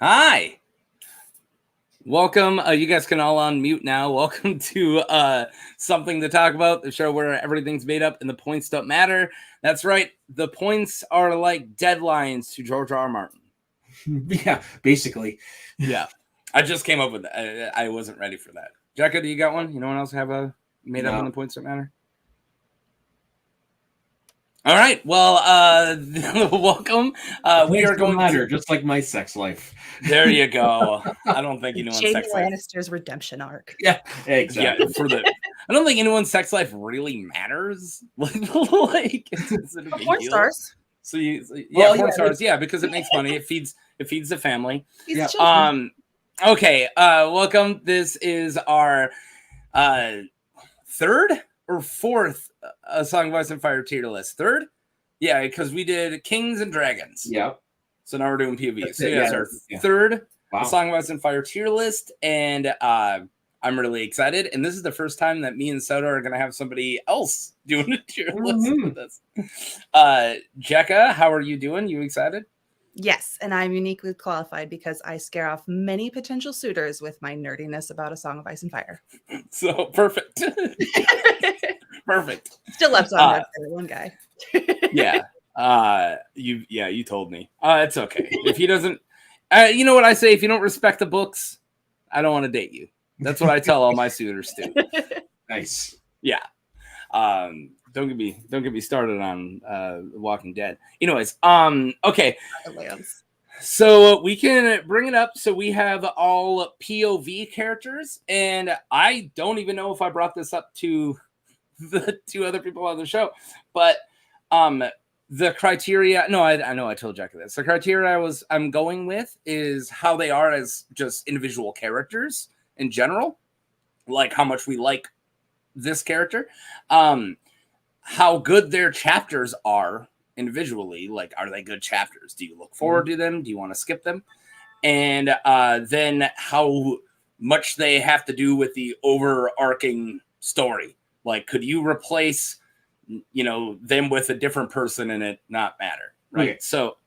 Hi. Welcome. You guys can all unmute now. Welcome to Something to Talk About, the show where everything's made up and the points don't matter. That's right. The points are like deadlines to George R. Martin. Yeah, basically. Yeah. I just came up with that. I wasn't ready for that. Jekka, do you got one? You know one else have a made up in the points don't matter? All right. Well, welcome. We are going to just like my sex life. There you go. I don't think anyone's Jaime sex life. Lannister's redemption arc. Yeah, exactly. Yeah, I don't think anyone's sex life really matters. Like it's a big porn deal. Stars. So porn stars. Yeah, because it makes money. It feeds the family. Yeah. Okay. Welcome. This is our third or fourth Song of Ice and Fire tier list. Third? Yeah, because we did Kings and Dragons. Yeah. So now we're doing POV. So yeah, it's our third wow. Song of Ice and Fire tier list. And I'm really excited. And this is the first time that me and Soda are going to have somebody else doing a tier list with us. Jekka, how are you doing? You excited? Yes, and I'm uniquely qualified because I scare off many potential suitors with my nerdiness about A Song of Ice and Fire. So perfect. Perfect. Still love Song of one guy. Yeah. You told me. It's okay. If he doesn't, you know what I say? If you don't respect the books, I don't want to date you. That's what I tell all my suitors too. Nice. Yeah. Don't get me started on Walking Dead. Anyways, okay. So we can bring it up. So we have all POV characters, and I don't even know if I brought this up to the two other people on the show, but the criteria. No, I know I told Jekka this. The criteria I'm going with is how they are as just individual characters in general, like how much we like this character. How good their chapters are individually. Like, are they good chapters? Do you look forward to them? Do you want to skip them? And then how much they have to do with the overarching story. Like, could you replace, them with a different person and it not matter? Right. Okay. So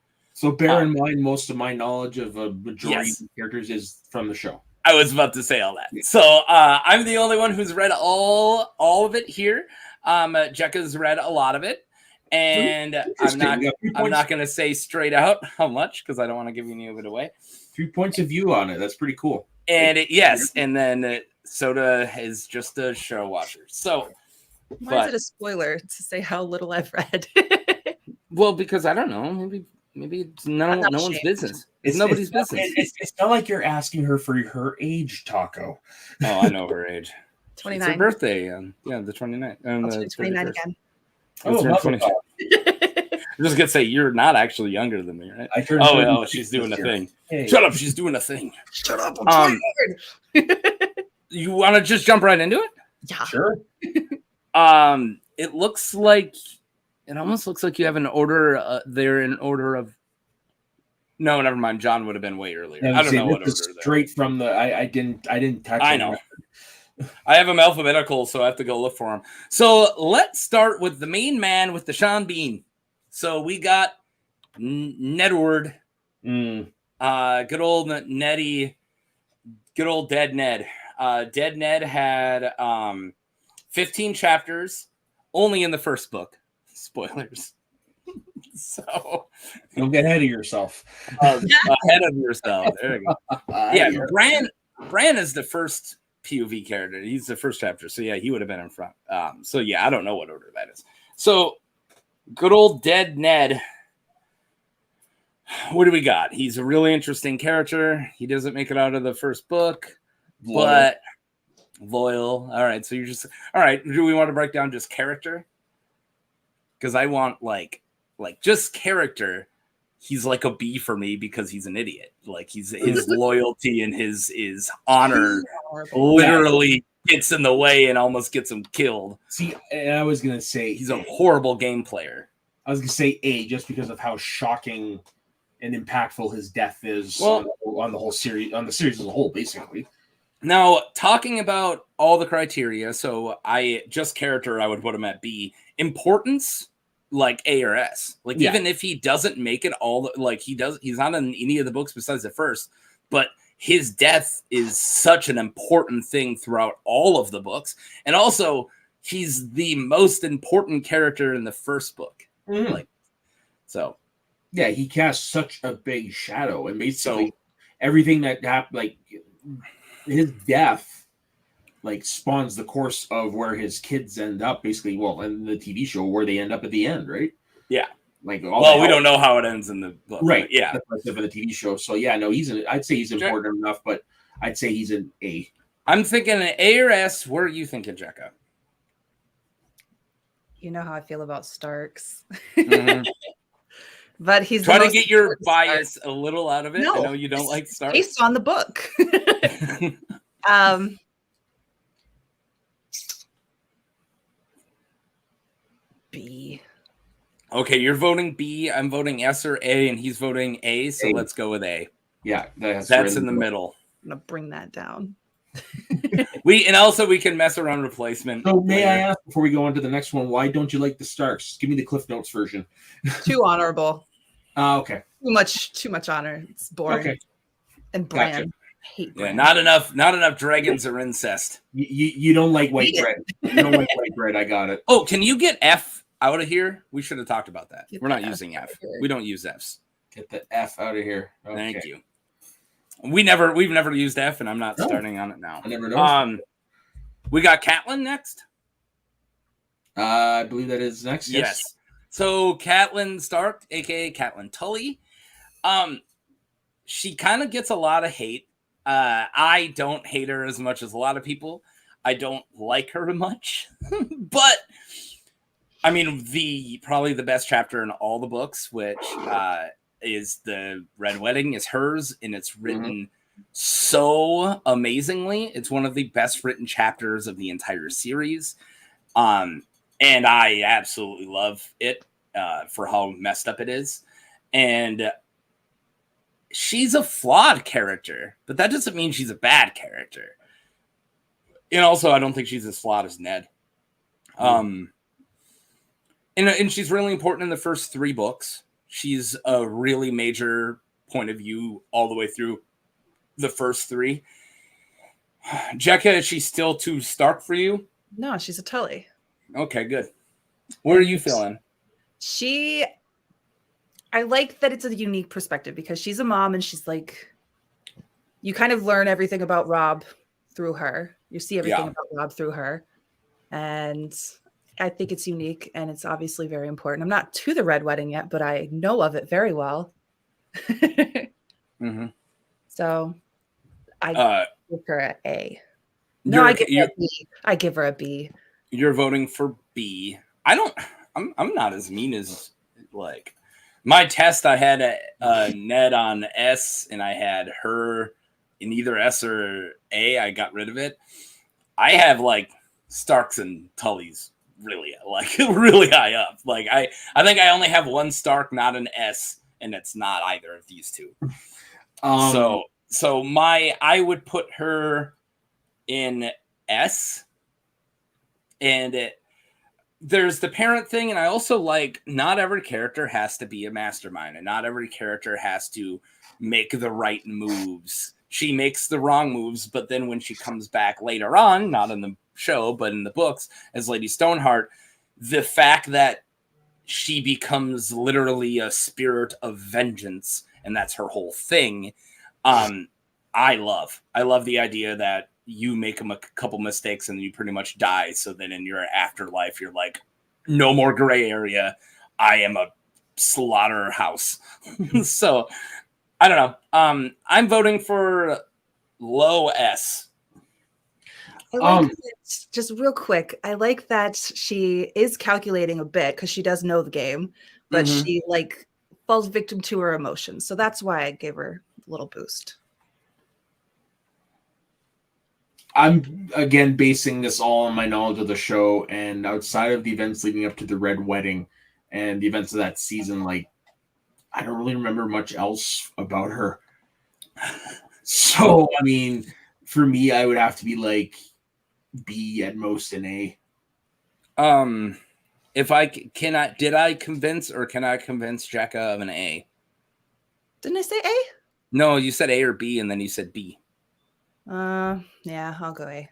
bear in mind, most of my knowledge of a majority of the characters is from the show. I was about to say all that. So I'm the only one who's read all of it here. Jekka's read a lot of it, and I'm not going to say straight out how much because I don't want to give any of it away. 3 points of view on it. That's pretty cool. And and then Soda is just a show watcher. So why is it a spoiler to say how little I've read? Well, because I don't know. Maybe it's no one's business. It's nobody's business. It's not like you're asking her for her age, Taco. Oh, I know her age. 29. It's her birthday. The 29th. I'll 29 again. Oh, I'm just gonna say you're not actually younger than me, right? She's doing a thing. Hey. Shut up, she's doing a thing. Shut up, I'm tired. You want to just jump right into it? Yeah, sure. It almost looks like you have an order. They're in order of. No, never mind. John would have been way earlier. I don't know what order. Straight from the. I didn't touch. I know. I have them alphabetical, so I have to go look for them. So let's start with the main man with the Sean Bean. So we got Nedward. Good old Neddy. Good old Dead Ned. Dead Ned had 15 chapters, only in the first book. Spoilers. So don't get ahead of yourself. Ahead of yourself. There you go. Yeah, Bran is the first POV character. He's the first chapter. So yeah, he would have been in front. So yeah, I don't know what order that is. So good old Dead Ned. What do we got? He's a really interesting character. He doesn't make it out of the first book, but loyal. All right. So you're just all right. Do we want to break down just character? Because I want like just character. He's like a B for me because he's an idiot. Like his loyalty and his honor literally gets in the way and almost gets him killed. See, and I was gonna say he's a horrible game player. I was gonna say A just because of how shocking and impactful his death is on the whole series, on the series as a whole, basically. Now, talking about all the criteria, so I would put him at B. Importance, like A or S. Like even if he doesn't make it all, like he's not in any of the books besides the first. but his death is such an important thing throughout all of the books. And also, he's the most important character in the first book. Like, so. Yeah, he casts such a big shadow, and basically everything that happened, like his death, like spawns the course of where his kids end up. Basically, well, in the TV show, where they end up at the end, right? Yeah. Like, we don't know how it ends in the book, right? Yeah, that's of the TV show. So yeah, no, I'd say he's important enough, but I'd say he's an A. I'm thinking an A or S. Where are you thinking, Jekka? You know how I feel about Starks. Mm-hmm. But he's try to get your bias a little out of it. No, I know you don't like Stark. Based on the book. B. Okay, you're voting B. I'm voting S or A, and he's voting A. So let's go with A. Yeah, that's in the middle. I'm gonna bring that down. We can mess around replacement. So may I ask before we go on to the next one, why don't you like the Starks? Give me the Cliff Notes version. Too honorable. Okay. Too much honor. It's boring. Okay. And Bran. Gotcha. I hate Bran. Yeah, not enough dragons or incest. You don't like white bread. You don't like white bread. I got it. Oh, can you get F out of here? We should have talked about that. We're not using F. We don't use Fs. Get the F out of here. Okay. Thank you. We've never used F, and I'm not starting on it now. I never know. We got Catelyn next. I believe that is next. Yes. So Catelyn Stark, aka Catelyn Tully. She kind of gets a lot of hate. I don't hate her as much as a lot of people. I don't like her much, but I mean, probably the best chapter in all the books, which is the Red Wedding, is hers, and it's written so amazingly. It's one of the best written chapters of the entire series. And I absolutely love it for how messed up it is. And she's a flawed character, but that doesn't mean she's a bad character. And also, I don't think she's as flawed as Ned. And she's really important in the first 3 books. She's a really major point of view all the way through the first 3. Jekka, is she still too Stark for you? No, she's a Tully. Okay, good. Where are you feeling? I like that it's a unique perspective because she's a mom and she's like, you kind of learn everything about Robb through her. You see everything about Robb through her. And I think it's unique and it's obviously very important. I'm not to the Red Wedding yet, but I know of it very well. So I give her an A. No, I give her a B. I give her a B. You're voting for B. I'm not as mean as like my test. I had Ned on S and I had her in either S or A. I got rid of it. I have like Starks and Tullys really high up. Like I think I only have one Stark, not an S, and it's not either of these two. So I would put her in S, and there's the parent thing, and I also like not every character has to be a mastermind, and not every character has to make the right moves. She makes the wrong moves, but then when she comes back later on, not in the show, but in the books, as Lady Stoneheart, the fact that she becomes literally a spirit of vengeance, and that's her whole thing. I love the idea that you make a couple mistakes and you pretty much die. So then in your afterlife, you're like, no more gray area. I am a slaughterhouse. So I don't know. I'm voting for low S. I like that, just real quick. I like that she is calculating a bit because she does know the game, but she like falls victim to her emotions. So that's why I gave her a little boost. I'm again basing this all on my knowledge of the show, and outside of the events leading up to the Red Wedding and the events of that season, like I don't really remember much else about her. So I mean, for me, I would have to be like B at most an A. If I did I convince or can I convince Jekka of an A? Didn't I say A? No, you said A or B, and then you said B. Yeah, I'll go A. Okay.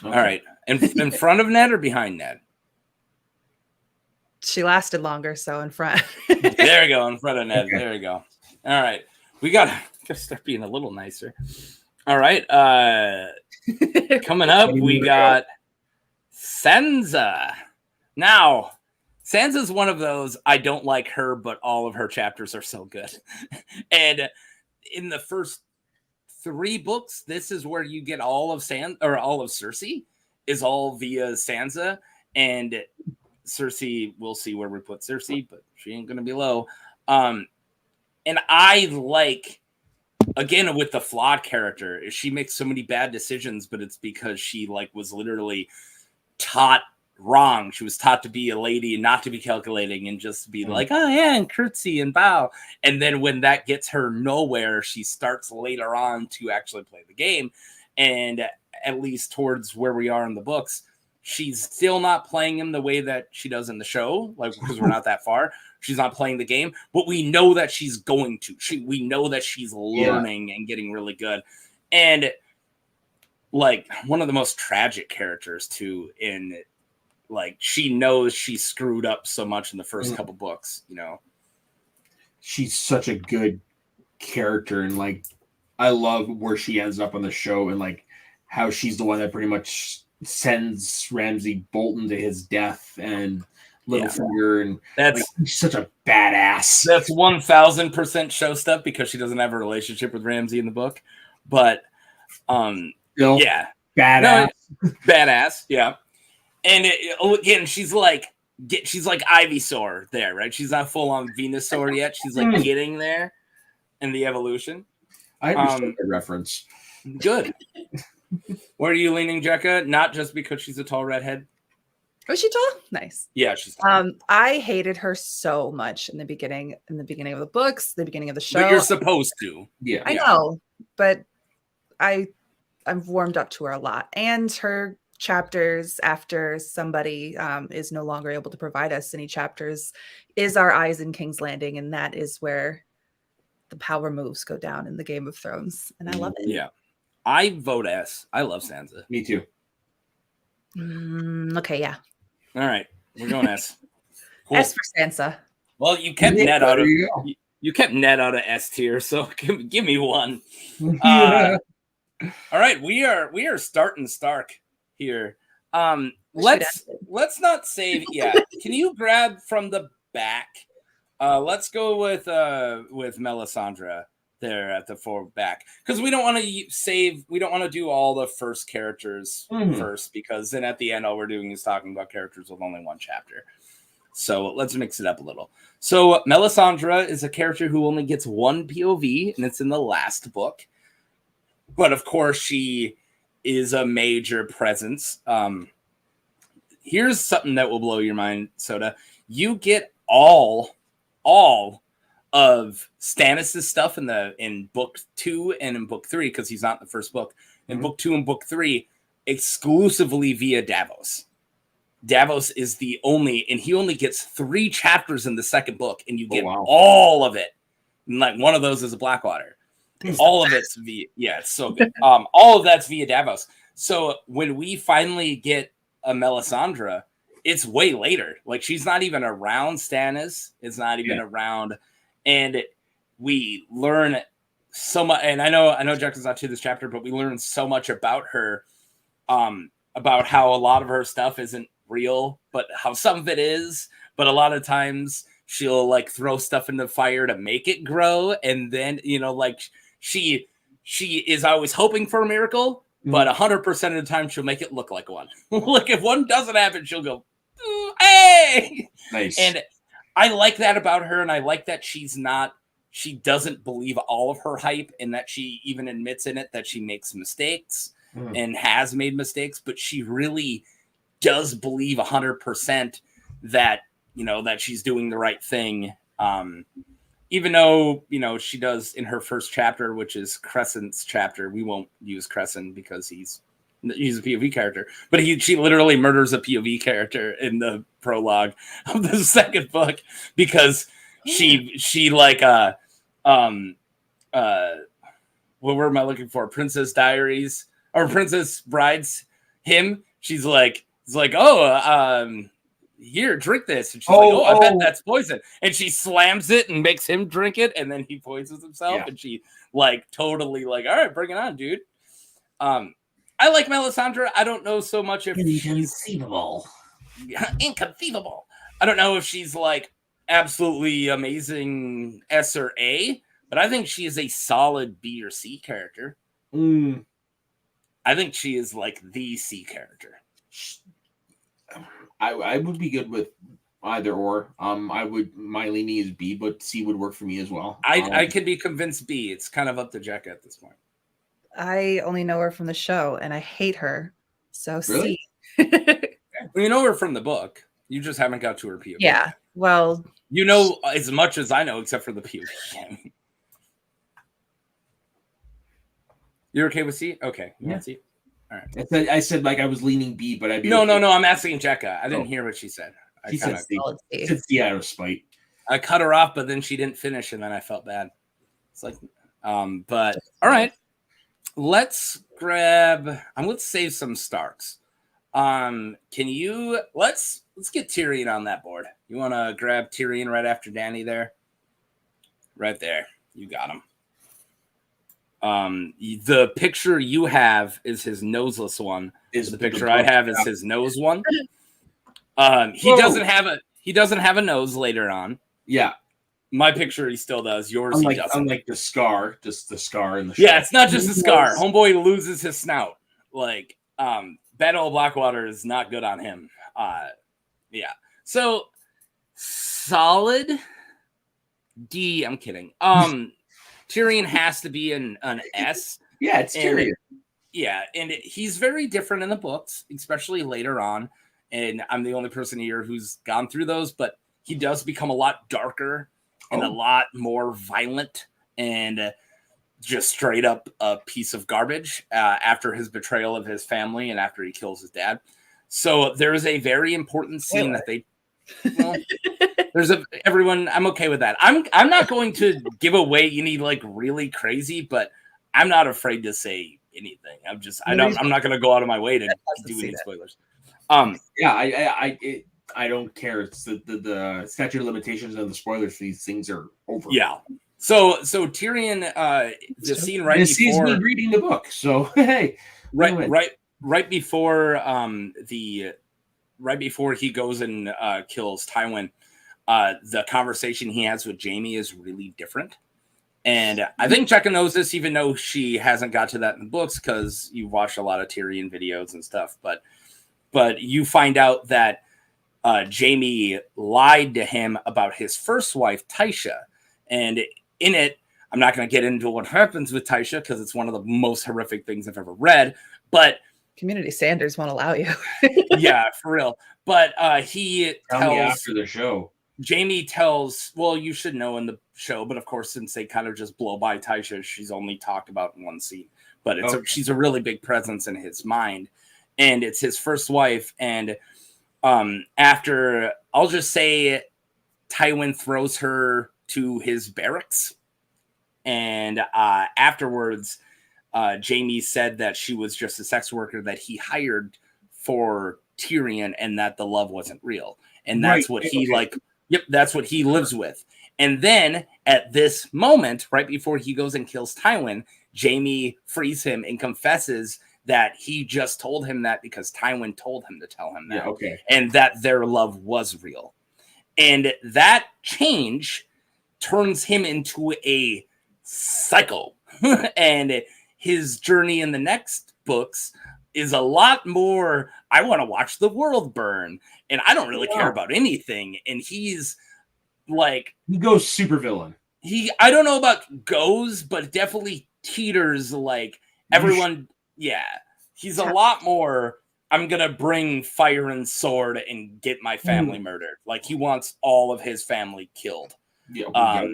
All right. In front of Ned or behind Ned? She lasted longer, so in front. There we go, in front of Ned. Okay. There we go. All right. We gotta start being a little nicer. All right. Coming up, we got Sansa. Now, Sansa's one of those, I don't like her, but all of her chapters are so good. And in the first 3 books, this is where you get all of Cersei is all via Sansa. And Cersei, we'll see where we put Cersei, but she ain't gonna be low. And I like, again, with the flawed character, she makes so many bad decisions, but it's because she was literally taught wrong. She was taught to be a lady and not to be calculating and just be like, oh yeah, and curtsy and bow. And then when that gets her nowhere, she starts later on to actually play the game. And at least towards where we are in the books, she's still not playing him the way that she does in the show, because we're not that far. She's not playing the game, but we know that she's going to. We know that she's learning and getting really good. And one of the most tragic characters too, in she knows she screwed up so much in the first couple books, She's such a good character, and I love where she ends up on the show, and how she's the one that pretty much sends Ramsay Bolton to his death, and Littlefinger, and that's she's such a badass. That's 1000% show stuff because she doesn't have a relationship with Ramsay in the book, but still, yeah, badass, badass, yeah. And again, she's like Ivysaur there, right? She's not full on Venusaur yet. She's getting there in the evolution. I understand the reference. Good. Where are you leaning, Jekka? Not just because she's a tall redhead. Was she tall? Nice. Yeah, she's tall. I hated her so much in the beginning of the books, the beginning of the show. But you're supposed to. Yeah. I know, but I've warmed up to her a lot. And her chapters after somebody is no longer able to provide us any chapters is our eyes in King's Landing, and that is where the power moves go down in the Game of Thrones, and I love it. Yeah. I vote S. I love Sansa. Me too. Okay, yeah. All right, we're going S. Cool. S for Sansa. Well, you kept Ned out of you kept Ned out of S tier, so give me one. All right, we are starting Stark here. Let's not save. Yeah, can you grab from the back? Let's go with Melisandre there at the forward back, because we don't want to do all the first characters first, because then at the end all we're doing is talking about characters with only one chapter. So let's mix it up a little. So Melisandre is a character who only gets one POV, and it's in the last book, but of course she is a major presence. Here's something that will blow your mind, Soda. You get all of Stannis' stuff in book 2 and in book 3, because he's not in the first book. In book 2 and book 3, exclusively via Davos. Davos is the only, and he only gets 3 chapters in the second book, and you get all of it. And one of those is a Blackwater. All of it's via, it's so good. All of that's via Davos. So when we finally get a Melisandre, it's way later. She's not even around Stannis. It's not even around. And we learn so much. And I know Jekka's not to this chapter, but we learn so much about her, about how a lot of her stuff isn't real, but how some of it is. But a lot of times she'll throw stuff in the fire to make it grow. And then, she is always hoping for a miracle, but 100% of the time she'll make it look like one. If one doesn't happen, she'll go, hey! Nice. And I like that about her, and I like that she doesn't believe all of her hype, and that she even admits in it that she makes mistakes and has made mistakes, but she really does believe 100% that, that she's doing the right thing. Even though, she does in her first chapter, which is Crescent's chapter. We won't use Crescent because he's a POV character, but she literally murders a POV character in the prologue of the second book because she what word am I looking for? Princess Diaries or Princess Brides. Him. She's like, here, drink this. And she's I bet that's poison. And she slams it and makes him drink it, and then he poisons himself. Yeah. And she like totally like, all right, bring it on, dude. I like Melisandre. I don't know so much if inconceivable. Inconceivable. I don't know if she's like absolutely amazing S or A, but I think she is a solid B or C character. I think she is like the C character. I would be good with either or. My leaning is B, but C would work for me as well. I can be convinced B. It's kind of up to Jekka at this point. I only know her from the show, and I hate her. So really? C. Well, you know her from the book. You just haven't got to her POV. Yeah. Well, you know as much as I know, except for the POV. You're okay with C? Okay. You want C? All right. I said like I was leaning B, but I'd be no. I'm asking Jekka. I didn't hear what she said. She said C out of spite. I cut her off, but then she didn't finish, and then I felt bad. It's like, but all right. Let's grab. Let's save some Starks. Can you? Let's get Tyrion on that board. You want to grab Tyrion right after Dany there? Right there. You got him. The picture you have is his noseless one. The picture I have is his nose one. He doesn't have a nose later on. Yeah. My picture he still does. Yours he doesn't. Unlike the scar, just the scar in the Yeah, it's not just the scar. Homeboy loses his snout. Like, Battle of Blackwater is not good on him. Yeah. So solid D. I'm kidding. Tyrion has to be an S. Yeah, it's Tyrion. And he's very different in the books, especially later on. And I'm the only person here who's gone through those, but he does become a lot darker and a lot more violent and just straight up a piece of garbage after his betrayal of his family and after he kills his dad. So there is a very important scene that they. Well, everyone. I'm okay with that. I'm not going to give away any like really crazy, but I'm not afraid to say anything. I'm not going to go out of my way to do any spoilers. I don't care. It's the statute of limitations and the spoilers for these things are over. Yeah. So Tyrion, the scene right before sees me reading the book. So hey, right before he goes and kills Tywin, the conversation he has with Jaime is really different. And I think Jekka knows this, even though she hasn't got to that in the books because you watched a lot of Tyrion videos and stuff. But you find out that Jaime lied to him about his first wife, Tysha. And in it, I'm not going to get into what happens with Tysha because it's one of the most horrific things I've ever read. But community standards won't allow you. Yeah, for real. But he tells me after the show. Jaime tells, well, you should know in the show, but of course, since they kind of just blow by Tysha, she's only talked about in one scene. But she's a really big presence in his mind. And it's his first wife. And after, I'll just say, Tywin throws her to his barracks. And afterwards, Jaime said that she was just a sex worker that he hired for Tyrion and that the love wasn't real. And that's what he that's what he lives with. And then at this moment, right before he goes and kills Tywin, Jaime frees him and confesses that he just told him that because Tywin told him to tell him that. Yeah, okay. And that their love was real. And that change turns him into a psycho. And his journey in the next books is a lot more, I want to watch the world burn. And I don't really care about anything. And he's like... He goes super villain. I don't know about goes, but definitely teeters like everyone... Yeah. He's a lot more, I'm going to bring fire and sword and get my family murdered. Like, he wants all of his family killed. Yeah,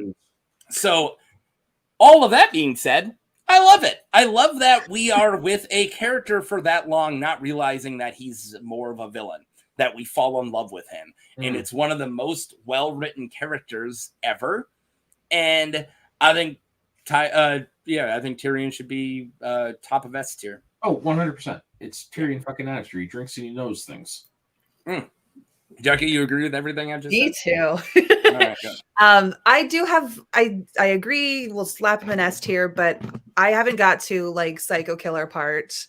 so, all of that being said, I love it. I love that we are with a character for that long, not realizing that he's more of a villain, that we fall in love with him. And it's one of the most well-written characters ever. And I think I think Tyrion should be top of S tier. Oh, 100%. It's Tyrion fucking Lannister. He drinks and he knows things. Jekka, you agree with everything I just Me said? too. All right, go. I do have I agree we'll slap him in S tier, but I haven't got to like psycho killer part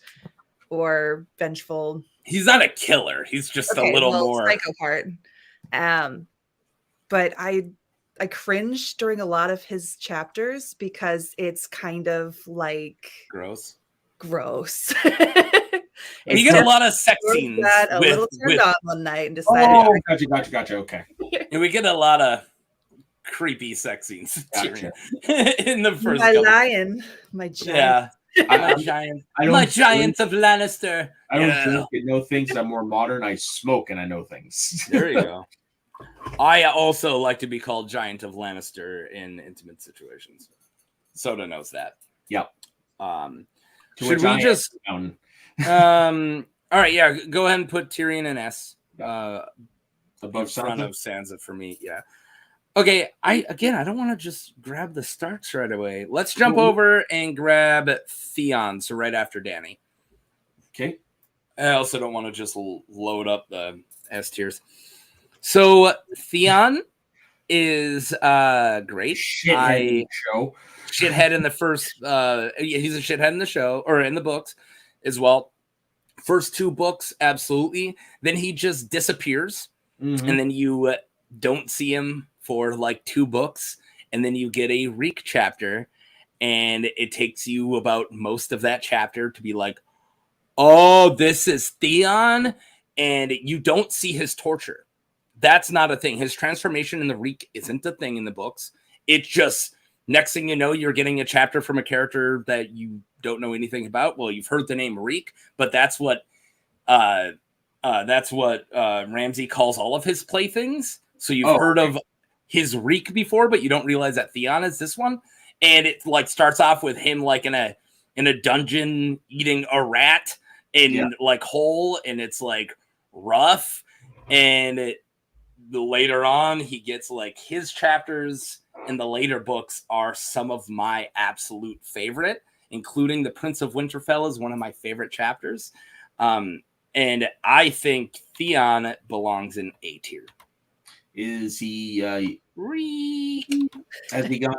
or vengeful. He's not a killer. He's just a little more psycho part. But I cringe during a lot of his chapters because it's kind of like gross. You get a lot of sex scenes. A little turned on one night and decided. Oh, gotcha. Okay. And we get a lot of creepy sex scenes in the first. My lion, my giant. My giant of Lannister. I don't drink and know things. I'm more modern. I smoke and I know things. There you go. I also like to be called Giant of Lannister in intimate situations. Soda knows that. Yep. Should we just all right, yeah, go ahead and put Tyrion in S above in front of Sansa for me. Yeah. Okay, I don't want to just grab the Starks right away. Let's jump over and grab Theon, so right after Dany. Okay. I also don't want to just load up the S tiers. So Theon is great. Shithead in the show. Shithead in the first he's a shithead in the show or in the books as well. First 2 books, absolutely. Then he just disappears, and then you don't see him for like 2 books, and then you get a Reek chapter, and it takes you about most of that chapter to be like, oh, this is Theon, and you don't see his torture. That's not a thing. His transformation in the Reek isn't a thing in the books. It just, next thing you know, you're getting a chapter from a character that you don't know anything about. Well, you've heard the name Reek, but that's what Ramsay calls all of his playthings. So you've heard of his Reek before, but you don't realize that Theon is this one. And it like starts off with him like in a dungeon eating a rat in like hole, and it's like rough. And later on, he gets like his chapters in the later books are some of my absolute favorite, including the Prince of Winterfell is one of my favorite chapters. And I think Theon belongs in A tier. Is he has he got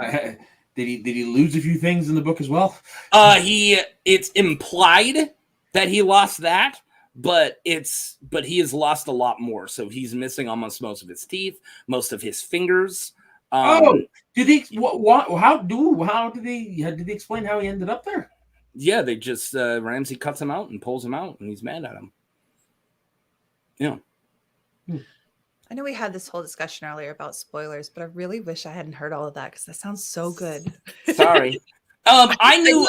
did he lose a few things in the book as well? It's implied that he lost that, but he has lost a lot more. So he's missing almost most of his teeth, most of his fingers. Did they how did they explain how he ended up there? Yeah, they just Ramsay cuts him out and pulls him out, and he's mad at him. Yeah. I know we had this whole discussion earlier about spoilers, but I really wish I hadn't heard all of that because that sounds so good. Sorry. I knew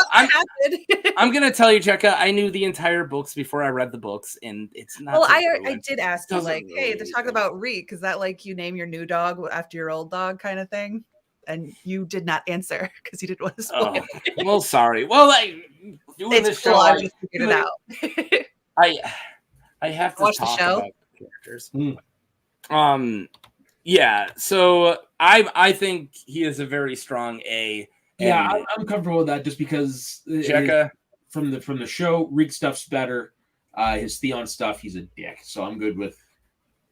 I'm gonna tell you, Jekka, I knew the entire books before I read the books, and it's not. Well, I did ask you, like, hey, they're talking about Reek. Is that like you name your new dog after your old dog kind of thing? And you did not answer because you didn't want to spoil it. Well, sorry. Well, doing this show, I just figured it out. I have to watch talk the show about characters. Yeah. So I think he is a very strong A. Yeah, I'm comfortable with that just because Jekka from the show, Reek stuff's better. His Theon stuff, he's a dick, so I'm good with.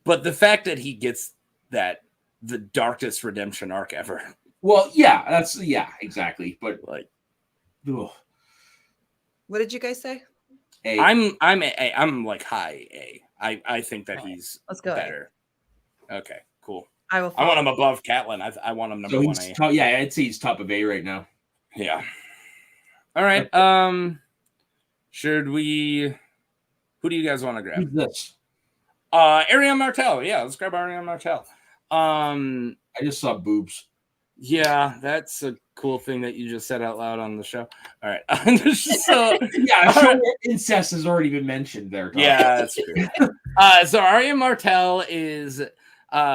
But the fact that he gets the darkest redemption arc ever. Well, yeah, exactly. But like, ugh. What did you guys say? A. I'm like high A. I think that he's better. Okay, cool. I want him above Catelyn. I want him number 1A. Yeah, I'd say he's top of A right now. Yeah. All right. Should we? Who do you guys want to grab? Who's this? Arianne Martell. Yeah, let's grab Arianne Martell. I just saw boobs. Yeah, that's a cool thing that you just said out loud on the show. All right. Incest has already been mentioned there. Tom. Yeah, that's true. So Arianne Martell is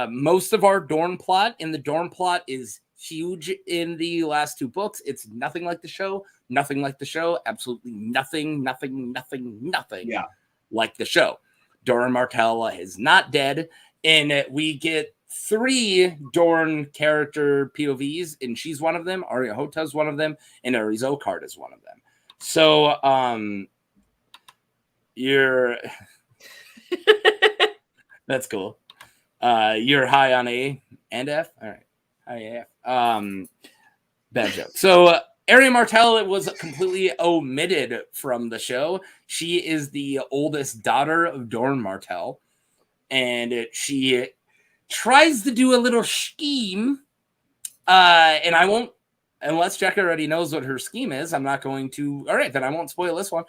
most of our Dorne plot, and the Dorne plot is huge in the last 2 books. It's nothing like the show. Nothing like the show. Absolutely nothing. Yeah, like the show. Doran Martell is not dead, and we get 3 Dorne character POVs, and she's one of them. Areo Hotah is one of them, and Arys Oakheart is one of them. So, you're that's cool. You're high on A and F. All right, high AF. Bad joke. So, Arianne Martell was completely omitted from the show. She is the oldest daughter of Dorne Martell, and she tries to do a little scheme. And I won't, unless Jekka already knows what her scheme is, I'm not going to. All right, then I won't spoil this one.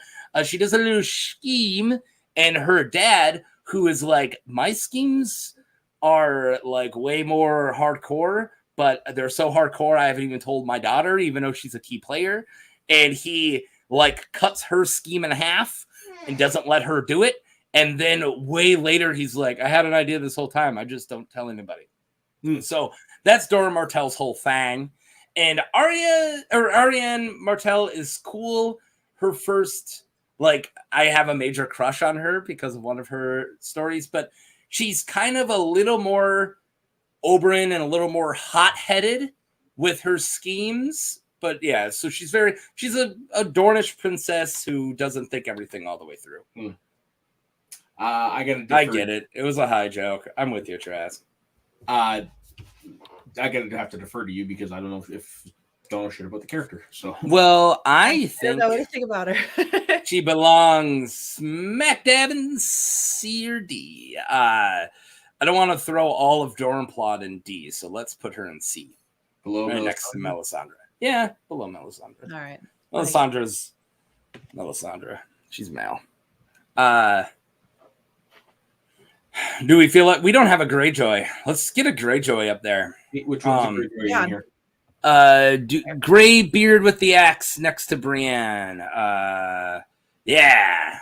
She does a little scheme, and her dad, who is like, my schemes are like way more hardcore, but they're so hardcore I haven't even told my daughter, even though she's a key player. And he like cuts her scheme in half and doesn't let her do it. And then way later, he's like, I had an idea this whole time. I just don't tell anybody. So that's Dorne Martell's whole thing. And Arianne Martell is cool. Her first, like, I have a major crush on her because of one of her stories, but she's kind of a little more Oberyn and a little more hot-headed with her schemes. But yeah, so she's a Dornish princess who doesn't think everything all the way through. I get it. It was a high joke. I'm with you, Trask. I gotta have to defer to you because I don't know if don't know shit about the character. So I don't know anything about her. She belongs smack dab in C or D. I don't want to throw all of Dornplot in D, so let's put her in C. Below next to Melisandre. Yeah, below Melisandre. All right. Melisandre's Melisandre. She's male. Do we feel like we don't have a Greyjoy? Let's get a Greyjoy up there. Which one's a Greyjoy in here? Gray beard with the axe next to Brienne. Yeah.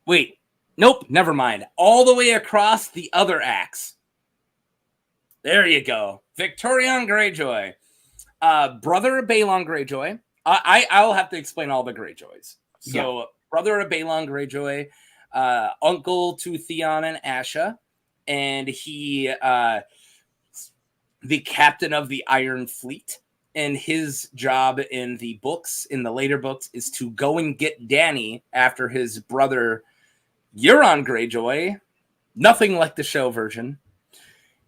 Wait. Nope, never mind. All the way across the other axe. There you go. Victarion Greyjoy. Brother of Balon Greyjoy. I'll have to explain all the Greyjoys. So, brother of Balon Greyjoy, uncle to Theon and Asha, and he the captain of the Iron Fleet. And his job in the later books, is to go and get Dany after his brother Euron Greyjoy. Nothing like the show version.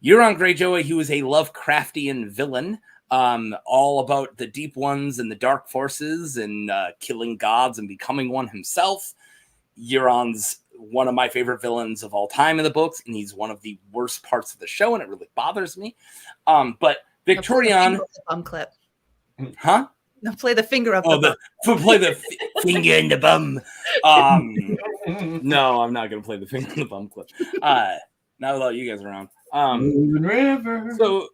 Euron Greyjoy, he was a Lovecraftian villain, all about the deep ones and the dark forces and killing gods and becoming one himself. Euron's one of my favorite villains of all time in the books, and he's one of the worst parts of the show, and it really bothers me. But Victarion, bum clip, huh? No, play the finger up. Play the finger in the bum. No, I'm not gonna play the finger in the bum clip. Not without you guys around. River. So,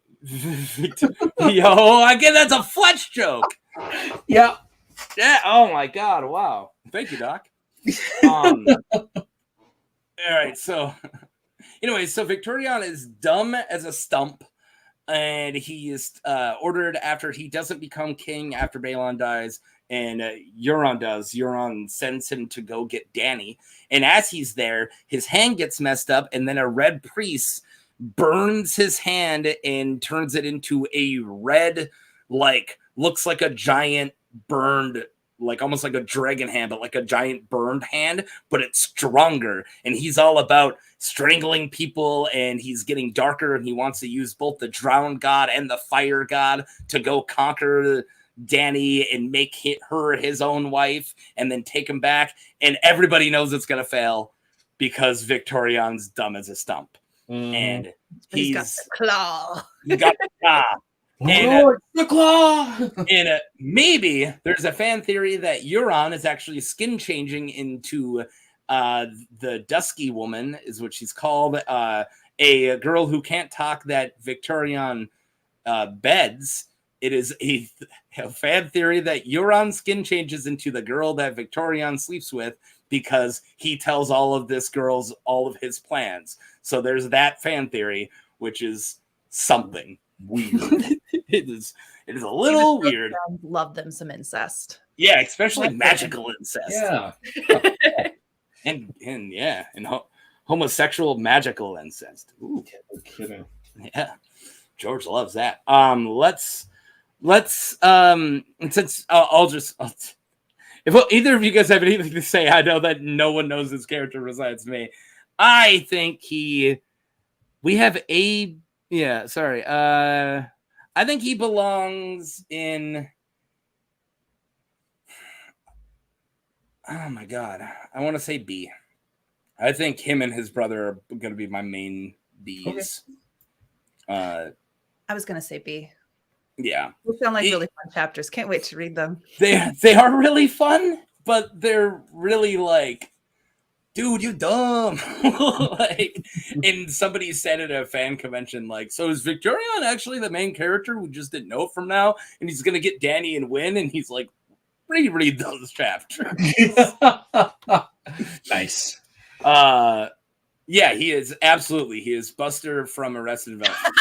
yo, again, that's a Fletch joke. Yeah. Oh my God! Wow. Thank you, Doc. All right. So, anyway, so Victarion is dumb as a stump. And he is ordered after he doesn't become king after Balon dies, and Euron does. Euron sends him to go get Dany. And as he's there, his hand gets messed up, and then a red priest burns his hand and turns it into a red, like, looks like a giant burned, like almost like a dragon hand, but like a giant burned hand, but it's stronger. And he's all about strangling people, and he's getting darker, and he wants to use both the drowned god and the fire god to go conquer Dany and make her his own wife and then take him back. And everybody knows it's going to fail because Victarion's dumb as a stump. And he's got the claw. He got the claw. And, the claw. And maybe there's a fan theory that Euron is actually skin changing into the Dusky Woman, is what she's called, a girl who can't talk that Victarion beds. It is a fan theory that Euron skin changes into the girl that Victarion sleeps with because he tells all of this girls all of his plans. So there's that fan theory, which is something weird. It is a little weird. Love them some incest. Yeah, especially magical incest. Yeah. and homosexual magical incest. Ooh. No kidding. Yeah, George loves that. Let's since if either of you guys have anything to say, I know that no one knows this character besides me. I think I think he belongs in. Oh my god, I want to say B. I think him and his brother are going to be my main Bs. Okay. I was going to say B. Yeah. They sound like really fun chapters. Can't wait to read them. They are really fun, but they're really like, dude, you dumb. Like, and somebody said at a fan convention, like, so is Victarion actually the main character? We just didn't know it from now, and he's going to get Dany and win, and he's like, reread those chapters. Nice. Yeah, he is absolutely. He is Buster from Arrested Development.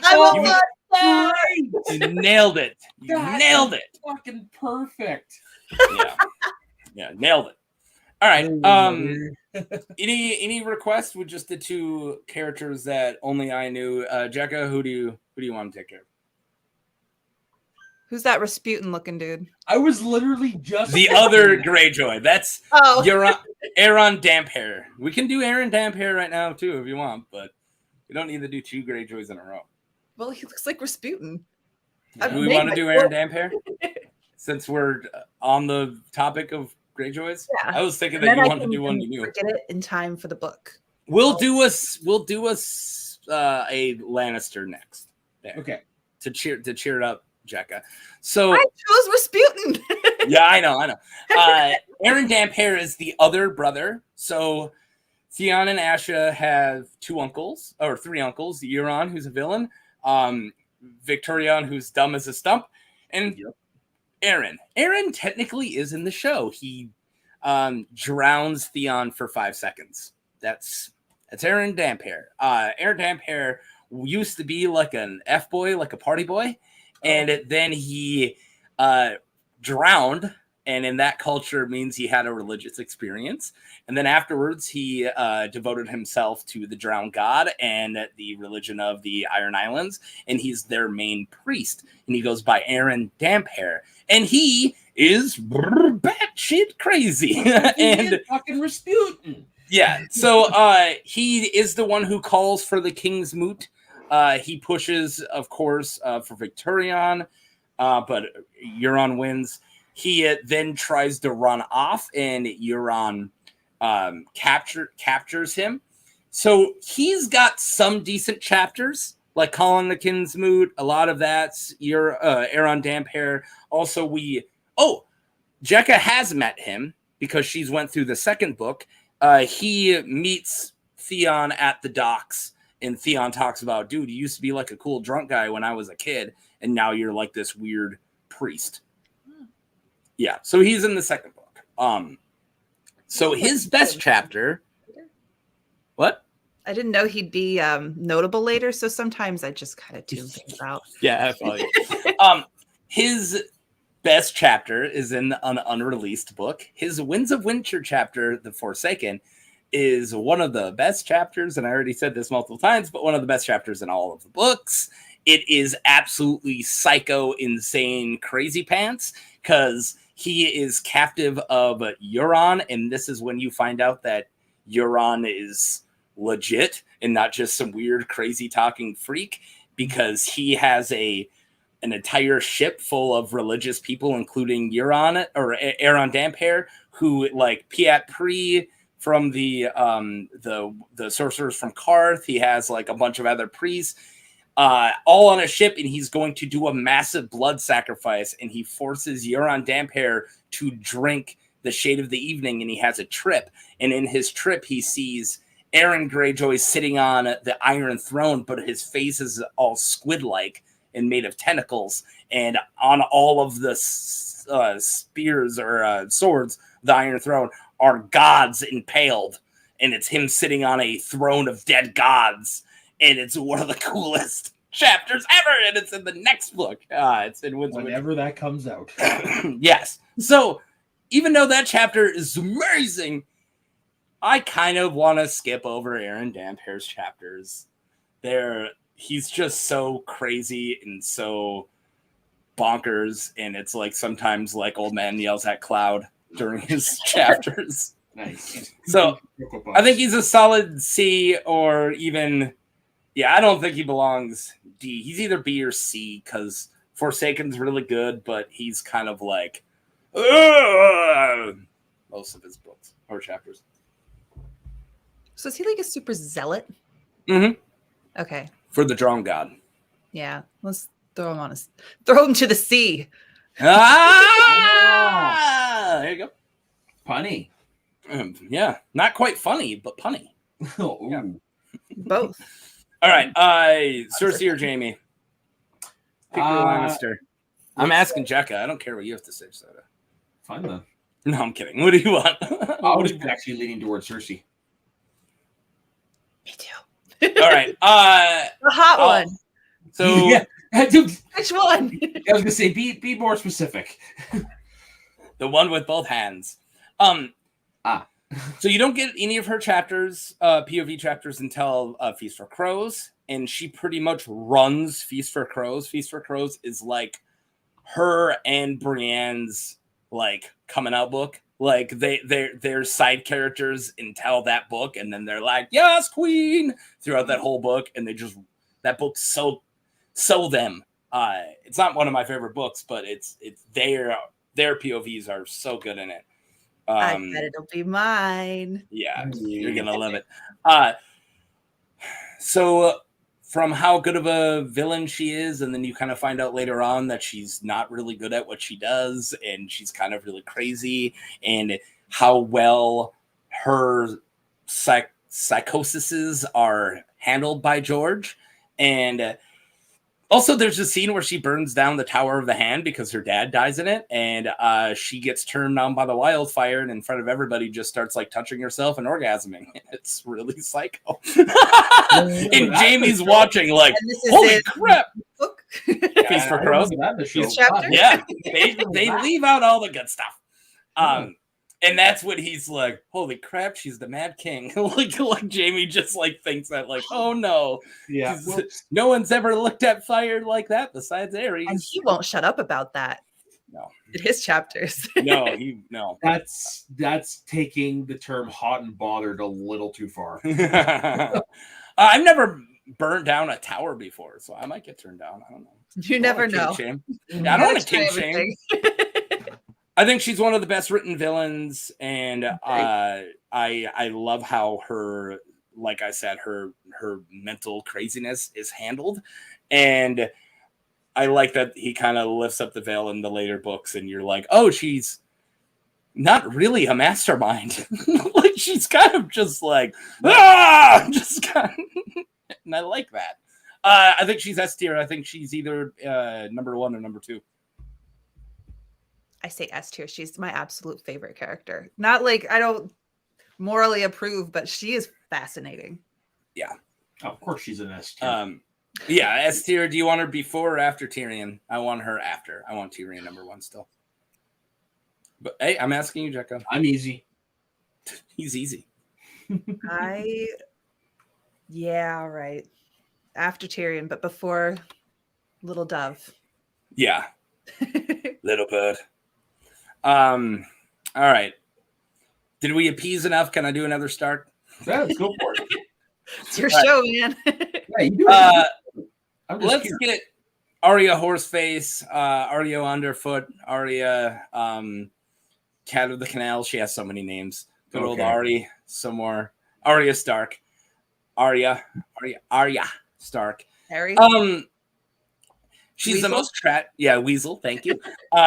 I love You nailed it. You nailed it. Fucking perfect. Yeah, nailed it. All right. Any requests with just the two characters that only I knew? Jekka, who do you want to take care of? Who's that Rasputin looking dude? I was literally just the other Greyjoy. That's Aeron Damphair. We can do Aeron Damphair right now too if you want, but we don't need to do two Greyjoys in a row. Well, he looks like Rasputin. Do we want to do Aeron Damphair? Since we're on the topic of Greyjoys? Yeah. I was thinking that you wanted to do one you knew. Get it in time for the book. We'll do a Lannister next. There. Okay. To cheer it up, Jekka. So I chose Rasputin. Yeah, I know. Aeron Damphair is the other brother. So Theon and Asha have three uncles. Euron, who's a villain. Victarion, who's dumb as a stump. And Aeron. Aeron technically is in the show. He drowns Theon for 5 seconds. That's Aeron Damphair. Aeron Damphair used to be like an F-boy, like a party boy. And then he drowned, and in that culture means he had a religious experience. And then afterwards, he devoted himself to the drowned god and the religion of the Iron Islands, and he's their main priest. And he goes by Aeron Damphair, and he is batshit crazy. And fucking Rasputin. Yeah, so he is the one who calls for the king's moot. He pushes, of course, for Victarion, but Euron wins. He then tries to run off, and Euron captures him. So he's got some decent chapters, like calling the king's moot. A lot of that's Aeron Damphair. Also, Jekka has met him because she's went through the second book. He meets Theon at the docks. And Theon talks about, dude, you used to be like a cool drunk guy when I was a kid, and now you're like this weird priest. Yeah, so he's in the second book. So his best chapter. What? I didn't know he'd be notable later, so sometimes I just kind of tune things out. Yeah, his best chapter is in an unreleased book. His Winds of Winter chapter, The Forsaken, is one of the best chapters, and I already said this multiple times, but one of the best chapters in all of the books. It is absolutely psycho, insane, crazy pants, because he is captive of Euron, and this is when you find out that Euron is legit and not just some weird, crazy talking freak, because he has an entire ship full of religious people, including Aeron Damphair, who like Piat Pri from the sorcerers from Karth. He has like a bunch of other priests, all on a ship, and he's going to do a massive blood sacrifice, and he forces Aeron Damphair to drink the Shade of the Evening, and he has a trip, and in his trip he sees Aeron Greyjoy sitting on the Iron Throne, but his face is all squid-like and made of tentacles, and on all of the spears or swords, the Iron Throne, are gods impaled, and it's him sitting on a throne of dead gods, and it's one of the coolest chapters ever, and it's in the next book. It's in whenever that comes out. Yes. So even though that chapter is amazing, I kind of want to skip over Aeron Damphair's chapters. He's just so crazy and so bonkers, and it's like sometimes like old man yells at cloud during his chapters. Nice. So I think he's a solid C, or even, I don't think he belongs D. He's either B or C, because Forsaken's really good, but he's kind of like most of his books or chapters. So is he like a super zealot? Mm-hmm. Okay. For the Drawn God. Yeah. Let's throw him to the sea. Ah! There you go. Punny. Yeah. Not quite funny, but punny. Oh, yeah. Both. All right. Cersei or Jaime? Pick your Lannister. I'm asking Jekka. I don't care what you have to say, Soda. Fine then. No, I'm kidding. What do you want? I was actually leaning towards Cersei. Me too. All right. The hot one. So yeah. Which one? I was gonna say be more specific. The one with both hands. So you don't get any of her chapters, POV chapters, until Feast for Crows, and she pretty much runs Feast for Crows. Feast for Crows is like her and Brienne's like coming out book. Like they're side characters until that book, and then they're like, yes, queen, throughout that whole book, and that book's so them. It's not one of my favorite books, but it's their POVs are so good in it. I bet it'll be mine. Yeah, you're gonna love it. So from how good of a villain she is, and then you kind of find out later on that she's not really good at what she does, and she's kind of really crazy, and how well her psychoses are handled by George. And also, there's a scene where she burns down the Tower of the Hand because her dad dies in it, and she gets turned on by the wildfire, and in front of everybody just starts like touching herself and orgasming. It's really psycho. And Jaime's watching like, holy crap! Feast for Crows. Yeah, they leave out all the good stuff. And that's when he's like, holy crap, she's the Mad King. like Jaime just like thinks that like, oh no. Yeah. No one's ever looked at fire like that besides Ares. And he won't shut up about that. No. In his chapters. No. That's taking the term hot and bothered a little too far. I've never burned down a tower before, so I might get turned down. I don't know. You never know. I don't want to king shame. I think she's one of the best written villains, and I love how her, like I said, her mental craziness is handled, and I like that he kind of lifts up the veil in the later books, and you're like, oh, she's not really a mastermind. Like she's kind of just like, just kind of, and I like that. I think she's S tier. I think she's either number 1 or number 2. I say S tier. She's my absolute favorite character. Not like I don't morally approve, but she is fascinating. Yeah. Oh, of course she's an S tier. Yeah, S tier. Do you want her before or after Tyrion? I want her after. I want Tyrion number 1 still. But hey, I'm asking you, Jekka. I'm easy. He's easy. Yeah, right. After Tyrion, but before Little Dove. Yeah. Little bird. All right. Did we appease enough? Can I do another Stark? Yeah, let's go for it. It's your show, man. Yeah, you do it. Let's get Arya Horseface, Arya Underfoot, Arya Cat of the Canal. She has so many names. Good old Arya, some more. Arya Stark. Arya Stark. Harry. She's Weasel? the most Weasel, thank you.